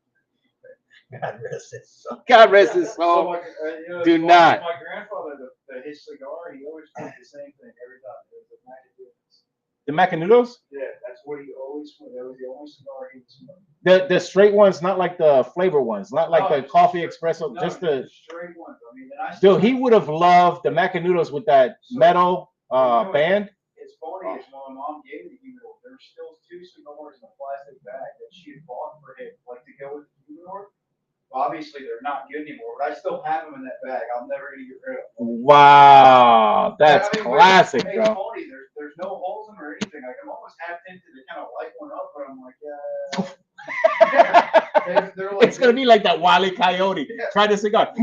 God rest his soul. God rest his So soul. Do my- not. My grandfather, his cigar, he always did the same thing every time. It was a Mac and Dennis. The Macanudos? Yeah, that's what he always smoked. That was the only cigar he smoked. The straight ones, not like the flavor ones, not like the coffee espresso, No, just the straight ones. I mean, and I still dude. He would have loved the Macanudos with that metal band. It's funny is when my mom gave me the humidor, there were still 2 cigars in a plastic bag that she had bought for him, like to go with the humidor. Well, obviously, they're not good anymore, but I still have them in that bag. I'm never gonna get rid of them. Wow, that's I mean, classic, it's bro. funny. There's no holes in them or anything. Like, I'm almost half tempted to kind of light one up, but I'm like, they're like, It's gonna be like that Wile E. Coyote. Try the cigar.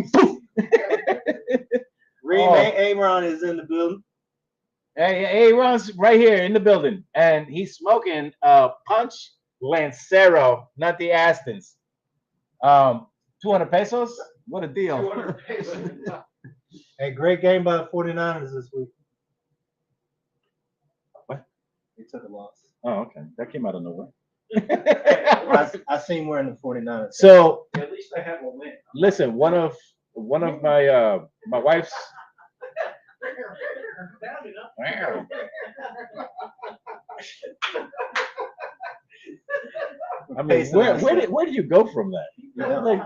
Reem Oh. Aaron is in the building. Hey, Ron's right here in the building, and he's smoking Punch Lancero, not the Astons. 200 pesos. What a deal. 200 pesos. Hey, great game by the 49ers this week. What? They took a loss. Oh, okay. That came out of nowhere. I seen wearing the 49ers. So At least I have a win. listen, one of my my wife's. I mean, where did you go from that? Yeah. Like,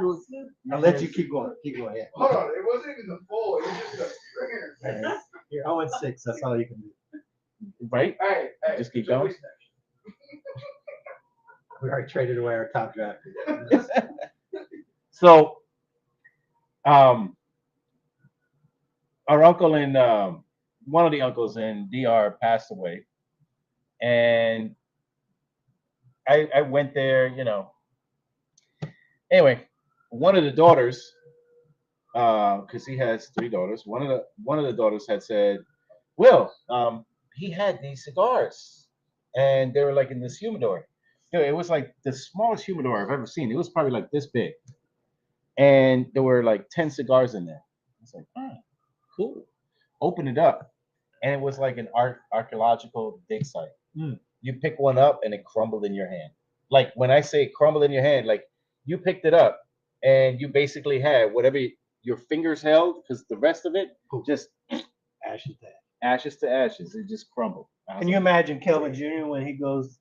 I'll let you keep going. Keep going. Yeah. Hold on, it wasn't even the full. It was just a stringer. You're 0-6. That's all you can do. right? Hey, Just keep it's always going. We already traded away our top draft. So, our uncle and one of the uncles in DR passed away, and I went there, you know. Anyway, one of the daughters, because he has 3 daughters, one of the daughters had said, "Will, he had these cigars, and they were like in this humidor. You know, it was like the smallest humidor I've ever seen. It was probably like this big, and there were like 10 cigars in there. I was like, oh, cool. Open it up, and it was like an archaeological dig site. You pick one up, and it crumbled in your hand. Like when I say crumbled in your hand, like you picked it up, and you basically had whatever your fingers held, because the rest of it just Ashes to ashes to ashes. It just crumbled. Can you imagine Kelvin Jr. when he goes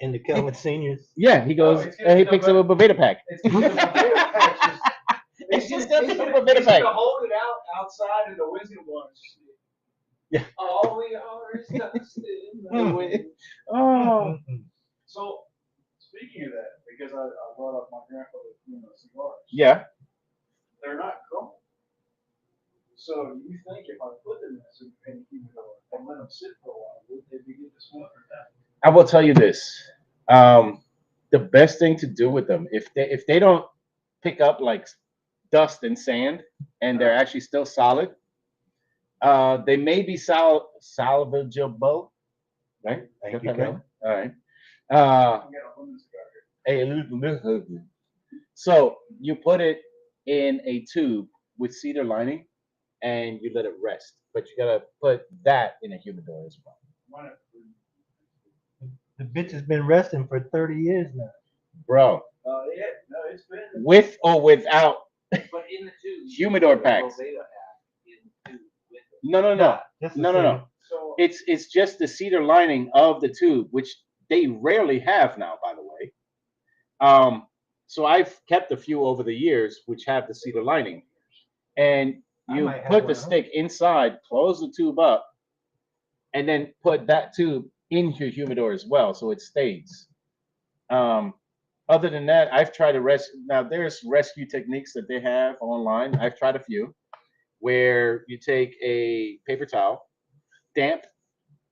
into Kelvin Seniors? Yeah, he goes and he picks up a Bavita pack. It's just got the Bavita pack. to hold it outside in the wisdom ones. Yeah. All we are is dust in the wind. Oh, So, speaking of that, because I brought up my grandfather's cigars. yeah. They're not crumbled. So you think if I put them in a humidor and let them sit for a while, would they begin to smoke or not? I will tell you this. The best thing to do with them, if they don't pick up like dust and sand and they're actually still solid, they may be salvageable, right? Thank you, Right? Kelvin. All right. I got a lemon cigar here. So you put it in a tube with cedar lining, and you let it rest. But you gotta put that in a humidor as well. Why not? The bitch has been resting for 30 years now. Bro, Yeah, no, it's been. with or without But in the tube, humidor packs. Boveda have in the tube with it. No. Just the No. same. So It's just the cedar lining of the tube, which they rarely have now, by the way. So I've kept a few over the years which have the cedar lining, and I you might have put one the at home. stick inside, close the tube up, and then put that tube in your humidor as well, so it stays. Other than that, I've tried to now there's rescue techniques that they have online. I've tried a few where you take a paper towel, damp,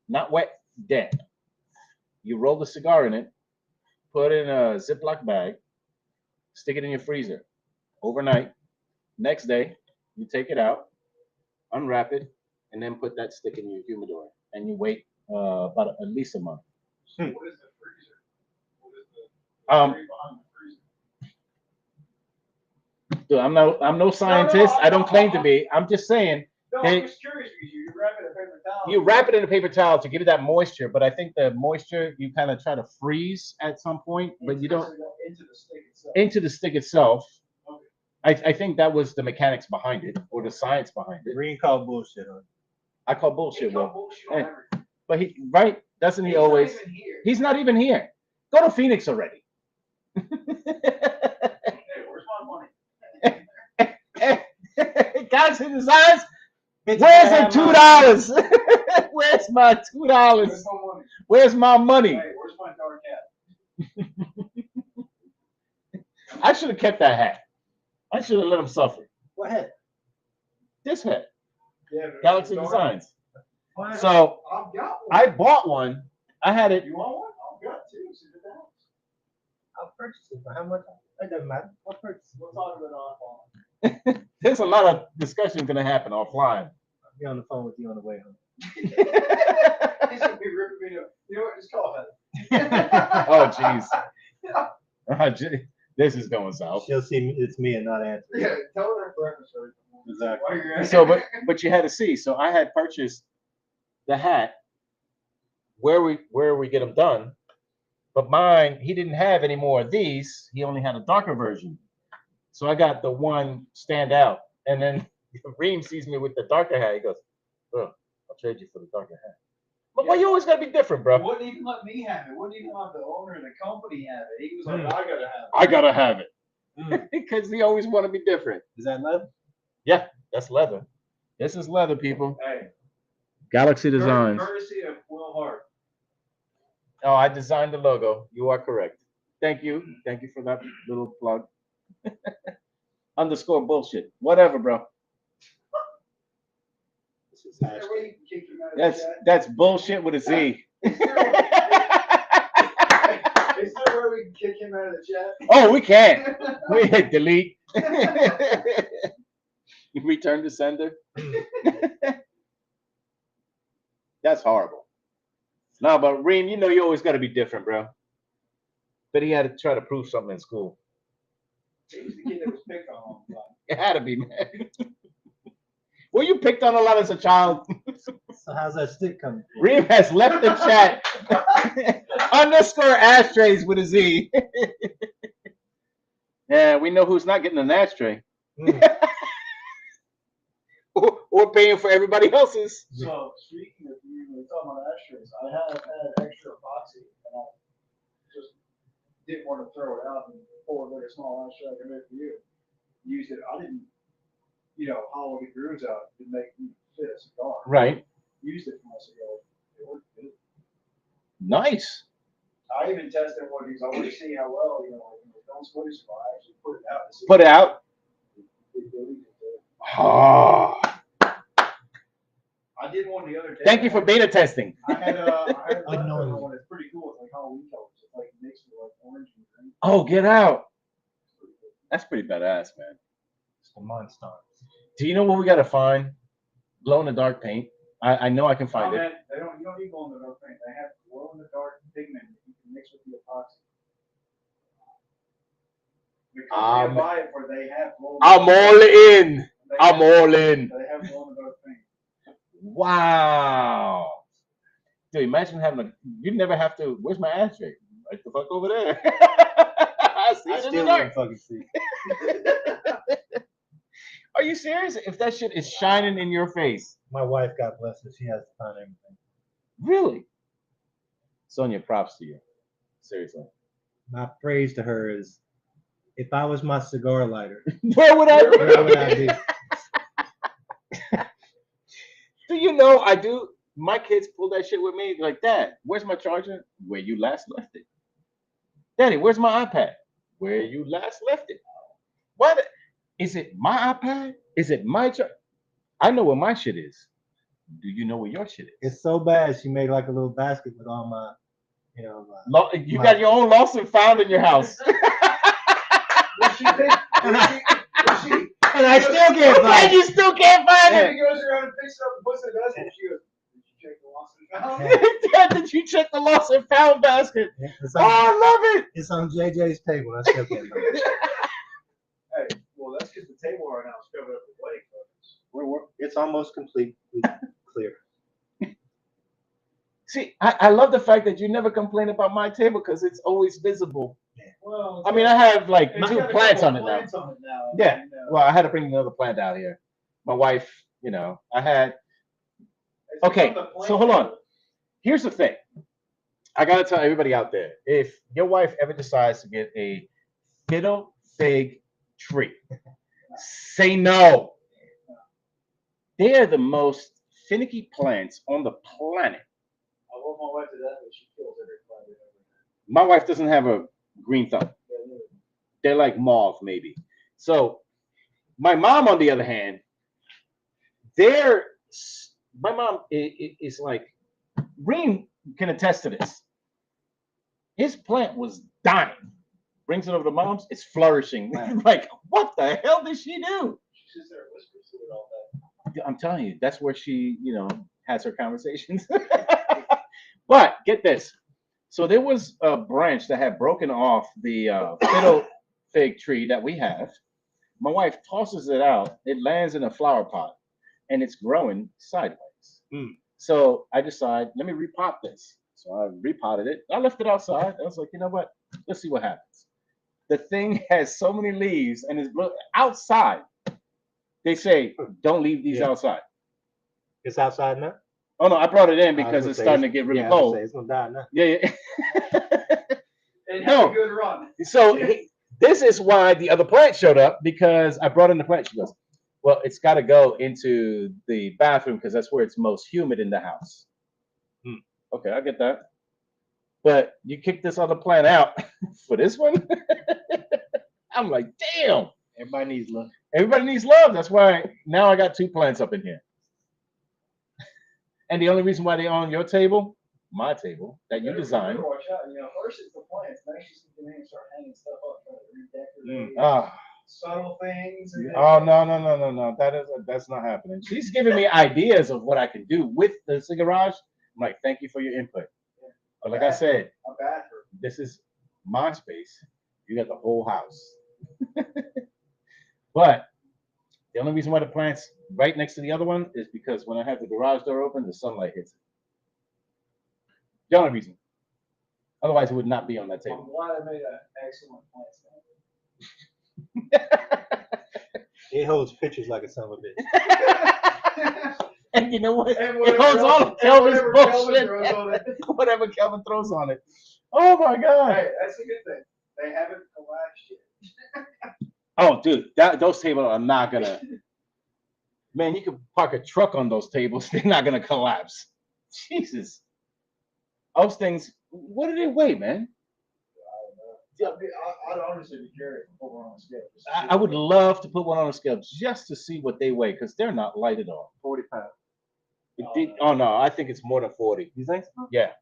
not wet, damp. You roll the cigar in it, put it in a Ziploc bag, stick it in your freezer overnight. Next day, you take it out, unwrap it, and then put that stick in your humidor, and you wait about at least a month. what is the freezer? What is the Um, theory behind the freezer? Dude, I'm no scientist. I don't claim to be. I'm just saying No, I'm just curious because you wrap it in a paper towel. you wrap it in a paper towel to give it that moisture, but I think the moisture you kind of try to freeze at some point, but you don't into the stick itself. into the stick itself. Okay. I think that was the mechanics behind it or the science behind it. Green called bullshit on it. I call bullshit. They call Well, bullshit on hey. everything. But he right? Doesn't he He's not always? even here. He's not even here. Go to Phoenix already. Hey, where's my money? Galaxy Designs. Bitch, Where's I the have $2? Where's my $2? Where's my money? Where's my money? Hey, where's my dark hat? I should have kept that hat. I should have let him suffer. What head? This hat, Yeah, but Galaxy dark- Designs. Why? So I've got one. I bought one. I had it. You want one? I've got two. Sit it down. I'll purchase it. For how much? It doesn't matter. I'll purchase it. We'll talk about it offline. There's a lot of discussion going to happen offline. I'll be on the phone with you on the way home. He's gonna be ripping me up. You know what? Just call it. Oh, jeez. Oh, gee. This is going south. She'll see me, it's me and not answer. Yeah, tell her that breakfast already. Exactly. While you're at it. So, but you had to see. So I had purchased the hat where we get them done, but mine he didn't have any more of these. He only had a darker version. So I got the one stand out, and then Reem sees me with the darker hat. He goes, "Bro, I'll trade you for the darker hat." But why you always gotta be different, He bro? wouldn't even let me have it. Wouldn't even let the owner of the company have it. He was like, I gotta have it. I gotta have it because he always want to be different. Is that leather? Yeah, that's leather. This is leather, people. Hey, Galaxy Designs. courtesy of Will Hart. Oh, I designed the logo. You are correct. Thank you. Thank you for that little plug. Underscore bullshit. Whatever, bro. This is Is there a way you can kick him out of the That's chat? that's bullshit with a Z. Is there a way we can kick him out of the chat? Oh, we can't. We hit delete. Return to sender. That's horrible. No, but Reem, you know you always got to be different, bro. But he had to try to prove something in school. He was the kid that was picked on all the time. It had to be, man. Were you picked on a lot as a child? So how's that stick coming? Reem has left the chat. Underscore ashtrays with a Z. Yeah, we know who's not getting an ashtray. Or paying for everybody else's. So speaking of you were talking about ashtrays, I have had extra epoxy and I just didn't want to throw it out and pull like a small ashtray I can make for you. Used it. I didn't, hollow the grooves out to make me fit a cigar. Right. Used it for my cigar. It worked good. Nice. I even tested one of these. I want to see how well, don't split a cigar. I actually put it out. To see Put it out. It really did. Oh, I did one the other day. thank you for beta testing. I had Unknowingly. one that's pretty cool. It's like Halloween colors. It's like mixed with like orange and green. Oh, get out. That's pretty badass, man. It's the monster. Do you know what we gotta find? Glow in the dark paint. I know I can find it. Man, you don't need glow in the dark paint. They have glow in the dark pigment that you can mix with the epoxy. The company I buy it for, they have glow. I'm all in. They I'm have- all in. They have glow in the dark paint. Wow. Dude, imagine having a. You never have to. Where's my ashtray? Right the fuck over there. I see I it in the still dark. wouldn't fucking see. Are you serious? If that shit is shining in your face, My wife, God bless her, she has to find everything. really? Sonia, props to you. Seriously. My praise to her is, if I was my cigar lighter, Where would I be? where would I be? Do you know I do? My kids pull that shit with me like, Dad, where's my charger? Where you last left it. Daddy, where's my iPad? Where you last left it. What? Is it my iPad? Is it my charger? I know where my shit is. Do you know where your shit is? It's so bad. She made like a little basket with all my, You got your own lost and found in your house. What she think? What she and I still can't And find it. you still can't find She it. goes around and picks it up and puts it in the basket. She goes, did you check the lost and found? Dad, did you check the lost and found basket? It's Oh, on, I love it. it's on JJ's table. I still can't find it. Hey, well, that's because the table right now is covered up with wedding photos. It's almost completely clear. See, I love the fact that you never complain about my table because it's always visible. Well, I mean, I have like it's two got a plants couple on it now. plants on it now. Yeah. And, Well, I had to bring another plant out here. My wife, I had. it's Okay, become the so hold on. plant Here's the thing. I gotta tell everybody out there: if your wife ever decides to get a fiddle fig tree, say no. They are the most finicky plants on the planet. I want my wife to that, but she kills every plant ever. My wife doesn't have a green thumb. They're like mauve, maybe. So my mom, on the other hand, they're my mom is like Reem can attest to this. His plant was dying. Brings it over to mom's, it's flourishing. Like, what the hell did she do? She sits there and whispers to it all day. I'm telling you, that's where she, has her conversations. But get this. So there was a branch that had broken off the fiddle fig tree that we have. My wife tosses it out. It lands in a flower pot, and it's growing sideways. So I decide, let me repot this. So I repotted it. I left it outside. I was like, you know what? Let's see what happens. The thing has so many leaves and is outside. They say, don't leave these outside. It's outside now? Oh, no, I brought it in because it's starting to get really cold. It's going to die now. Yeah. And have a good run. So this is why the other plant showed up, because I brought in the plant. She goes, well, it's got to go into the bathroom because that's where it's most humid in the house. Okay, I get that. But you kick this other plant out for this one? I'm like, damn. Everybody needs love. Everybody needs love. That's why now I got 2 plants up in here. And the only reason why they're on your table, my table, that you designed. Watch out. First it's the plants. Now she's going to start hanging stuff up, trying to redecorate subtle things. Oh, no. That's not happening. She's giving me ideas of what I can do with the cigarage. I'm like, thank you for your input. Yeah. But like I said, a bathroom. This is my space. You got the whole house. But the only reason why the plant's right next to the other one is because when I have the garage door open, the sunlight hits it. The only reason. Otherwise, it would not be on that table. I'm glad I made an excellent plant. It holds pictures like a son of a bitch. And you know what? It holds all of Kelvin's bullshit. Whatever Kelvin throws on it. Oh my God. Hey, that's a good thing. They haven't collapsed yet. Oh, dude, those tables are not gonna. Man, you could park a truck on those tables; they're not gonna collapse. Jesus, those things. What do they weigh, man? I don't know. I'd honestly be curious to put one on a scale. I would love to put one on a scale just to see what they weigh, because they're not light at all. 40 pounds. Oh no, I think it's more than 40. You think so? Yeah,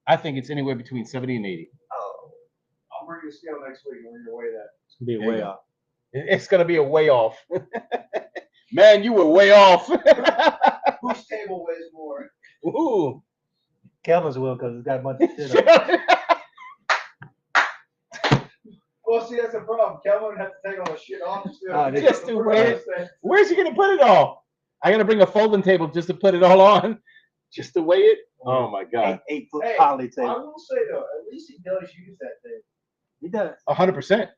I think it's anywhere between 70 and 80. Oh, I'll bring you a scale next week and we're gonna weigh that. It's gonna be way off. It's gonna be a way off. Man, you were way off. Whose table weighs more? Ooh. Kelvin's will, because it's got a bunch of shit on it. Well, see, that's the problem. Kelvin would have to take all the shit off. Just to weigh it. Where's he gonna put it all? I gotta bring a folding table just to put it all on, just to weigh it. Oh my God! 8-foot poly table. I will say though, at least he does use that thing. He does. 100%.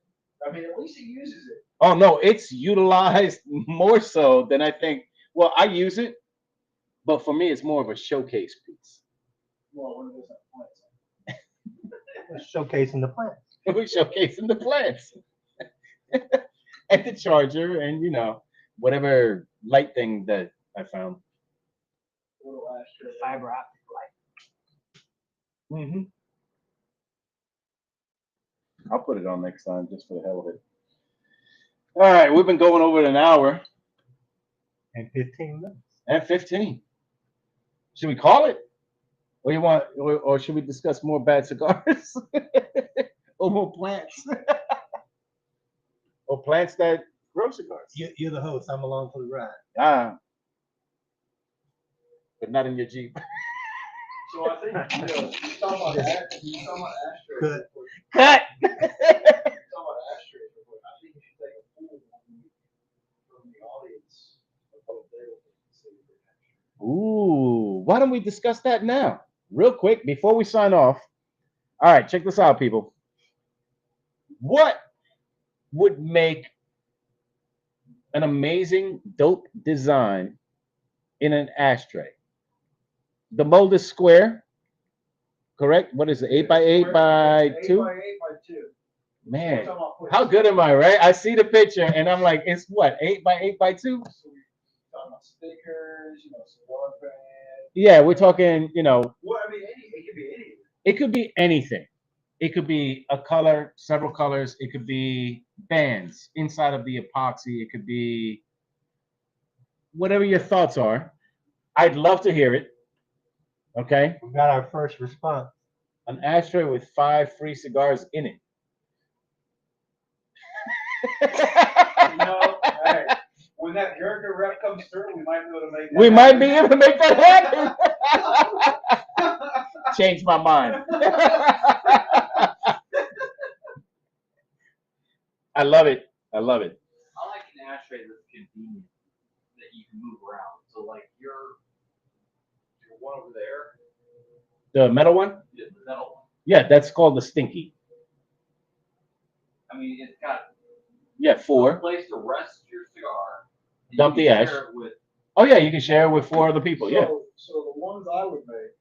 I mean, at least he uses it. Oh no, it's utilized more so than I think. Well, I use it, but for me, it's more of a showcase piece. Well, one of those plants. Showcasing the plants. We're showcasing the plants and the charger, and whatever light thing that I found. Little ashtray. Fiber optic light. Mm-hmm. I'll put it on next time just for the hell of it. All right, we've been going over an hour and 15 minutes. And 15. Should we call it? Or should we discuss more bad cigars? Or more plants? Or plants that grow cigars? You're the host. I'm along for the ride. But not in your Jeep. So I think you're talking about ashtrays. Cut. I think you should take a pool from the audience. Ooh, why don't we discuss that now? Real quick, before we sign off. All right, check this out, people. What would make an amazing, dope design in an ashtray? The mold is square. correct? What is it? 8x8 by 2? 8x8 by 2. Man, how good am I, right? I see the picture and I'm like, it's what, 8x8 by 2? So we're talking about stickers, cigar band. Yeah, we're talking, Well, I mean, it could be anything. it could be anything. It could be a color, several colors. It could be bands inside of the epoxy. It could be whatever your thoughts are. I'd love to hear it. Okay. We got our first response. An ashtray with 5 free cigars in it. Hey, when that Jericho rep comes through, we might be able to make that We happen. might be able to make that happen. Change my mind. I love it. I love it. I like an ashtray that's convenient that you can move around. So like your one over there, The metal one? the metal one. Yeah, that's called the Stinky. I mean, it's got Yeah, a 4. place to rest your cigar. and Dump you the can ash. share it with Oh yeah, you can share it with 4 other people. Yeah. So the ones I would make,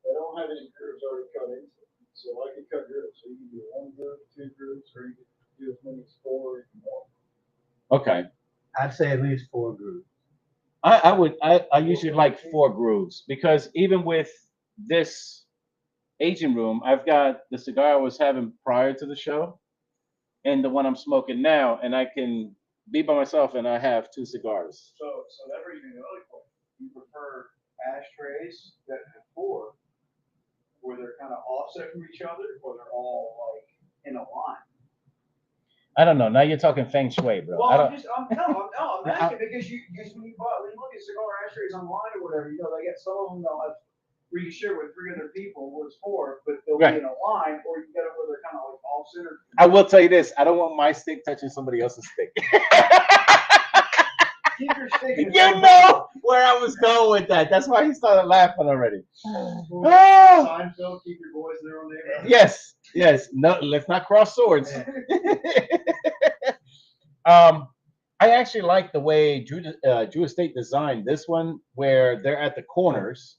they don't have any grooves already cut into them. So I could cut grooves. So you can do 1 groove, 2 grooves, or you can do as many as 4 if you want. Okay. I'd say at least 4 groups. I usually like 4 grooves because even with this aging room, I've got the cigar I was having prior to the show and the one I'm smoking now, and I can be by myself and I have 2 cigars. So that brings me to another question. You prefer ashtrays that have 4, where they're kind of offset from each other, or they're all like in a line? I don't know. Now you're talking feng shui, bro. Well, I don't, I'm asking because when you look at cigar ashtrays online or whatever, they get some of them they'll have where you share with 3 other people where it's 4, but they'll Right. be in a line, or you get it where they're kind of like off center. I will tell you this. I don't want my stick touching somebody else's stick. Keep your stick in the You same know where I was going with that. That's why he started laughing already. place. Oh, Seinfeld, keep your boys in their own neighborhood. yes, yes. No, let's not cross swords. I actually like the way Drew Estate designed this one, where they're at the corners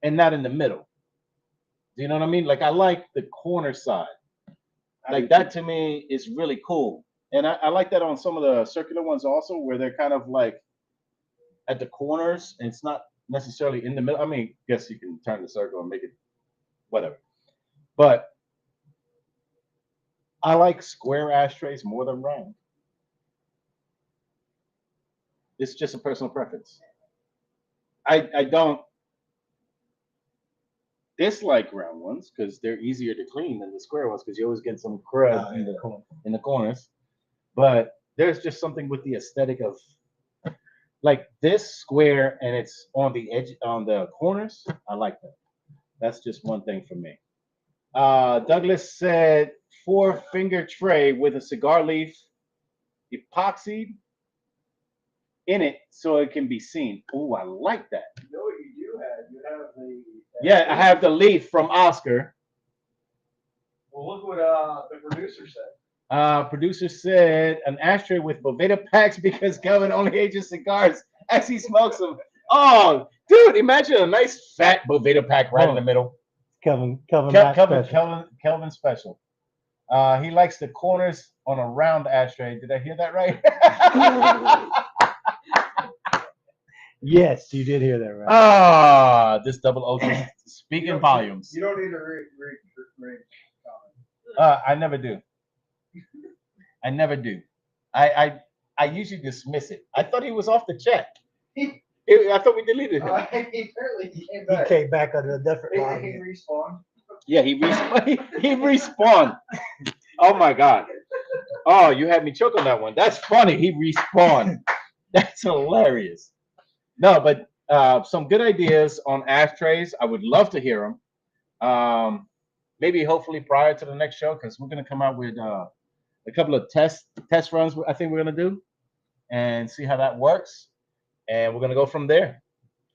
and not in the middle. Do you know what I mean? Like I like the corner side. Like that to me is really cool, and I like that on some of the circular ones also, where they're kind of like at the corners, and it's not necessarily in the middle. I mean, guess you can turn the circle and make it whatever, but I like square ashtrays more than round. It's just a personal preference. I don't dislike round ones because they're easier to clean than the square ones because you always get some crud in the corners. But there's just something with the aesthetic of like this square and it's on the edge on the corners. I like that. That's just one thing for me. Douglas said 4-finger tray with a cigar leaf epoxied in it so it can be seen. Oh, I like that. You know what you do have? You have the. Yeah, I have the leaf from Oscar. Well, look what the producer said. Producer said an ashtray with Boveda packs because Kelvin only ages cigars as he smokes them. Oh, dude, imagine a nice fat Boveda pack right in the middle. Kelvin Special. He likes the corners on a round ashtray. Did I hear that right? Yes, you did hear that right. This double ultra speaking volumes. You don't need to read comment. I never do. I never do. I usually dismiss it. I thought he was off the chat. I thought we deleted him. He came He back. came back under a different He line. respawned. Yeah, he respawned. Oh my god. Oh, you had me choke on that one. That's funny. He respawned. That's hilarious. No, but some good ideas on ashtrays. I would love to hear them. Maybe hopefully prior to the next show because we're gonna come out with a couple of test runs. I think we're gonna do and see how that works, and we're gonna go from there.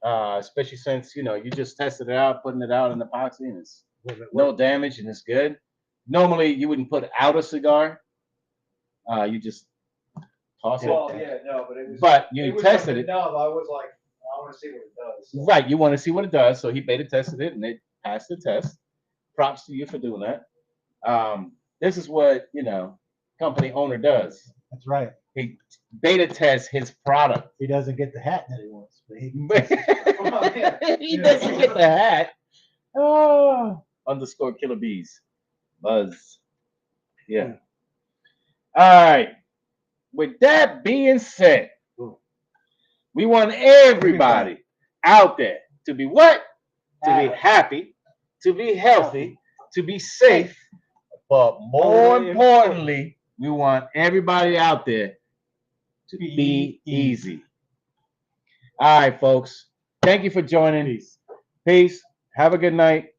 Especially since you just tested it out, putting it out in the epoxy, and it's no damage and it's good. Normally you wouldn't put out a cigar. You just toss it. Well, yeah, no, but it was. But you tested it. No, I was like, I want to see what it does. Right, you want to see what it does. So he beta tested it, and it passed the test. Props to you for doing that. This is what company owner does. That's right. He beta tests his product. He doesn't get the hat that he wants, but he He doesn't get the hat. Oh, underscore killer bees. Buzz. Yeah. All right. With that being said, we want everybody out there to be what? To be happy, to be healthy, to be safe, but more importantly, we want everybody out there to be easy. All right, folks. Thank you for joining. Peace. Have a good night.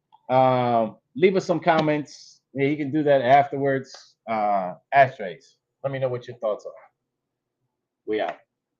Leave us some comments. Yeah, you can do that afterwards. Ashtrays. Let me know what your thoughts are. We out.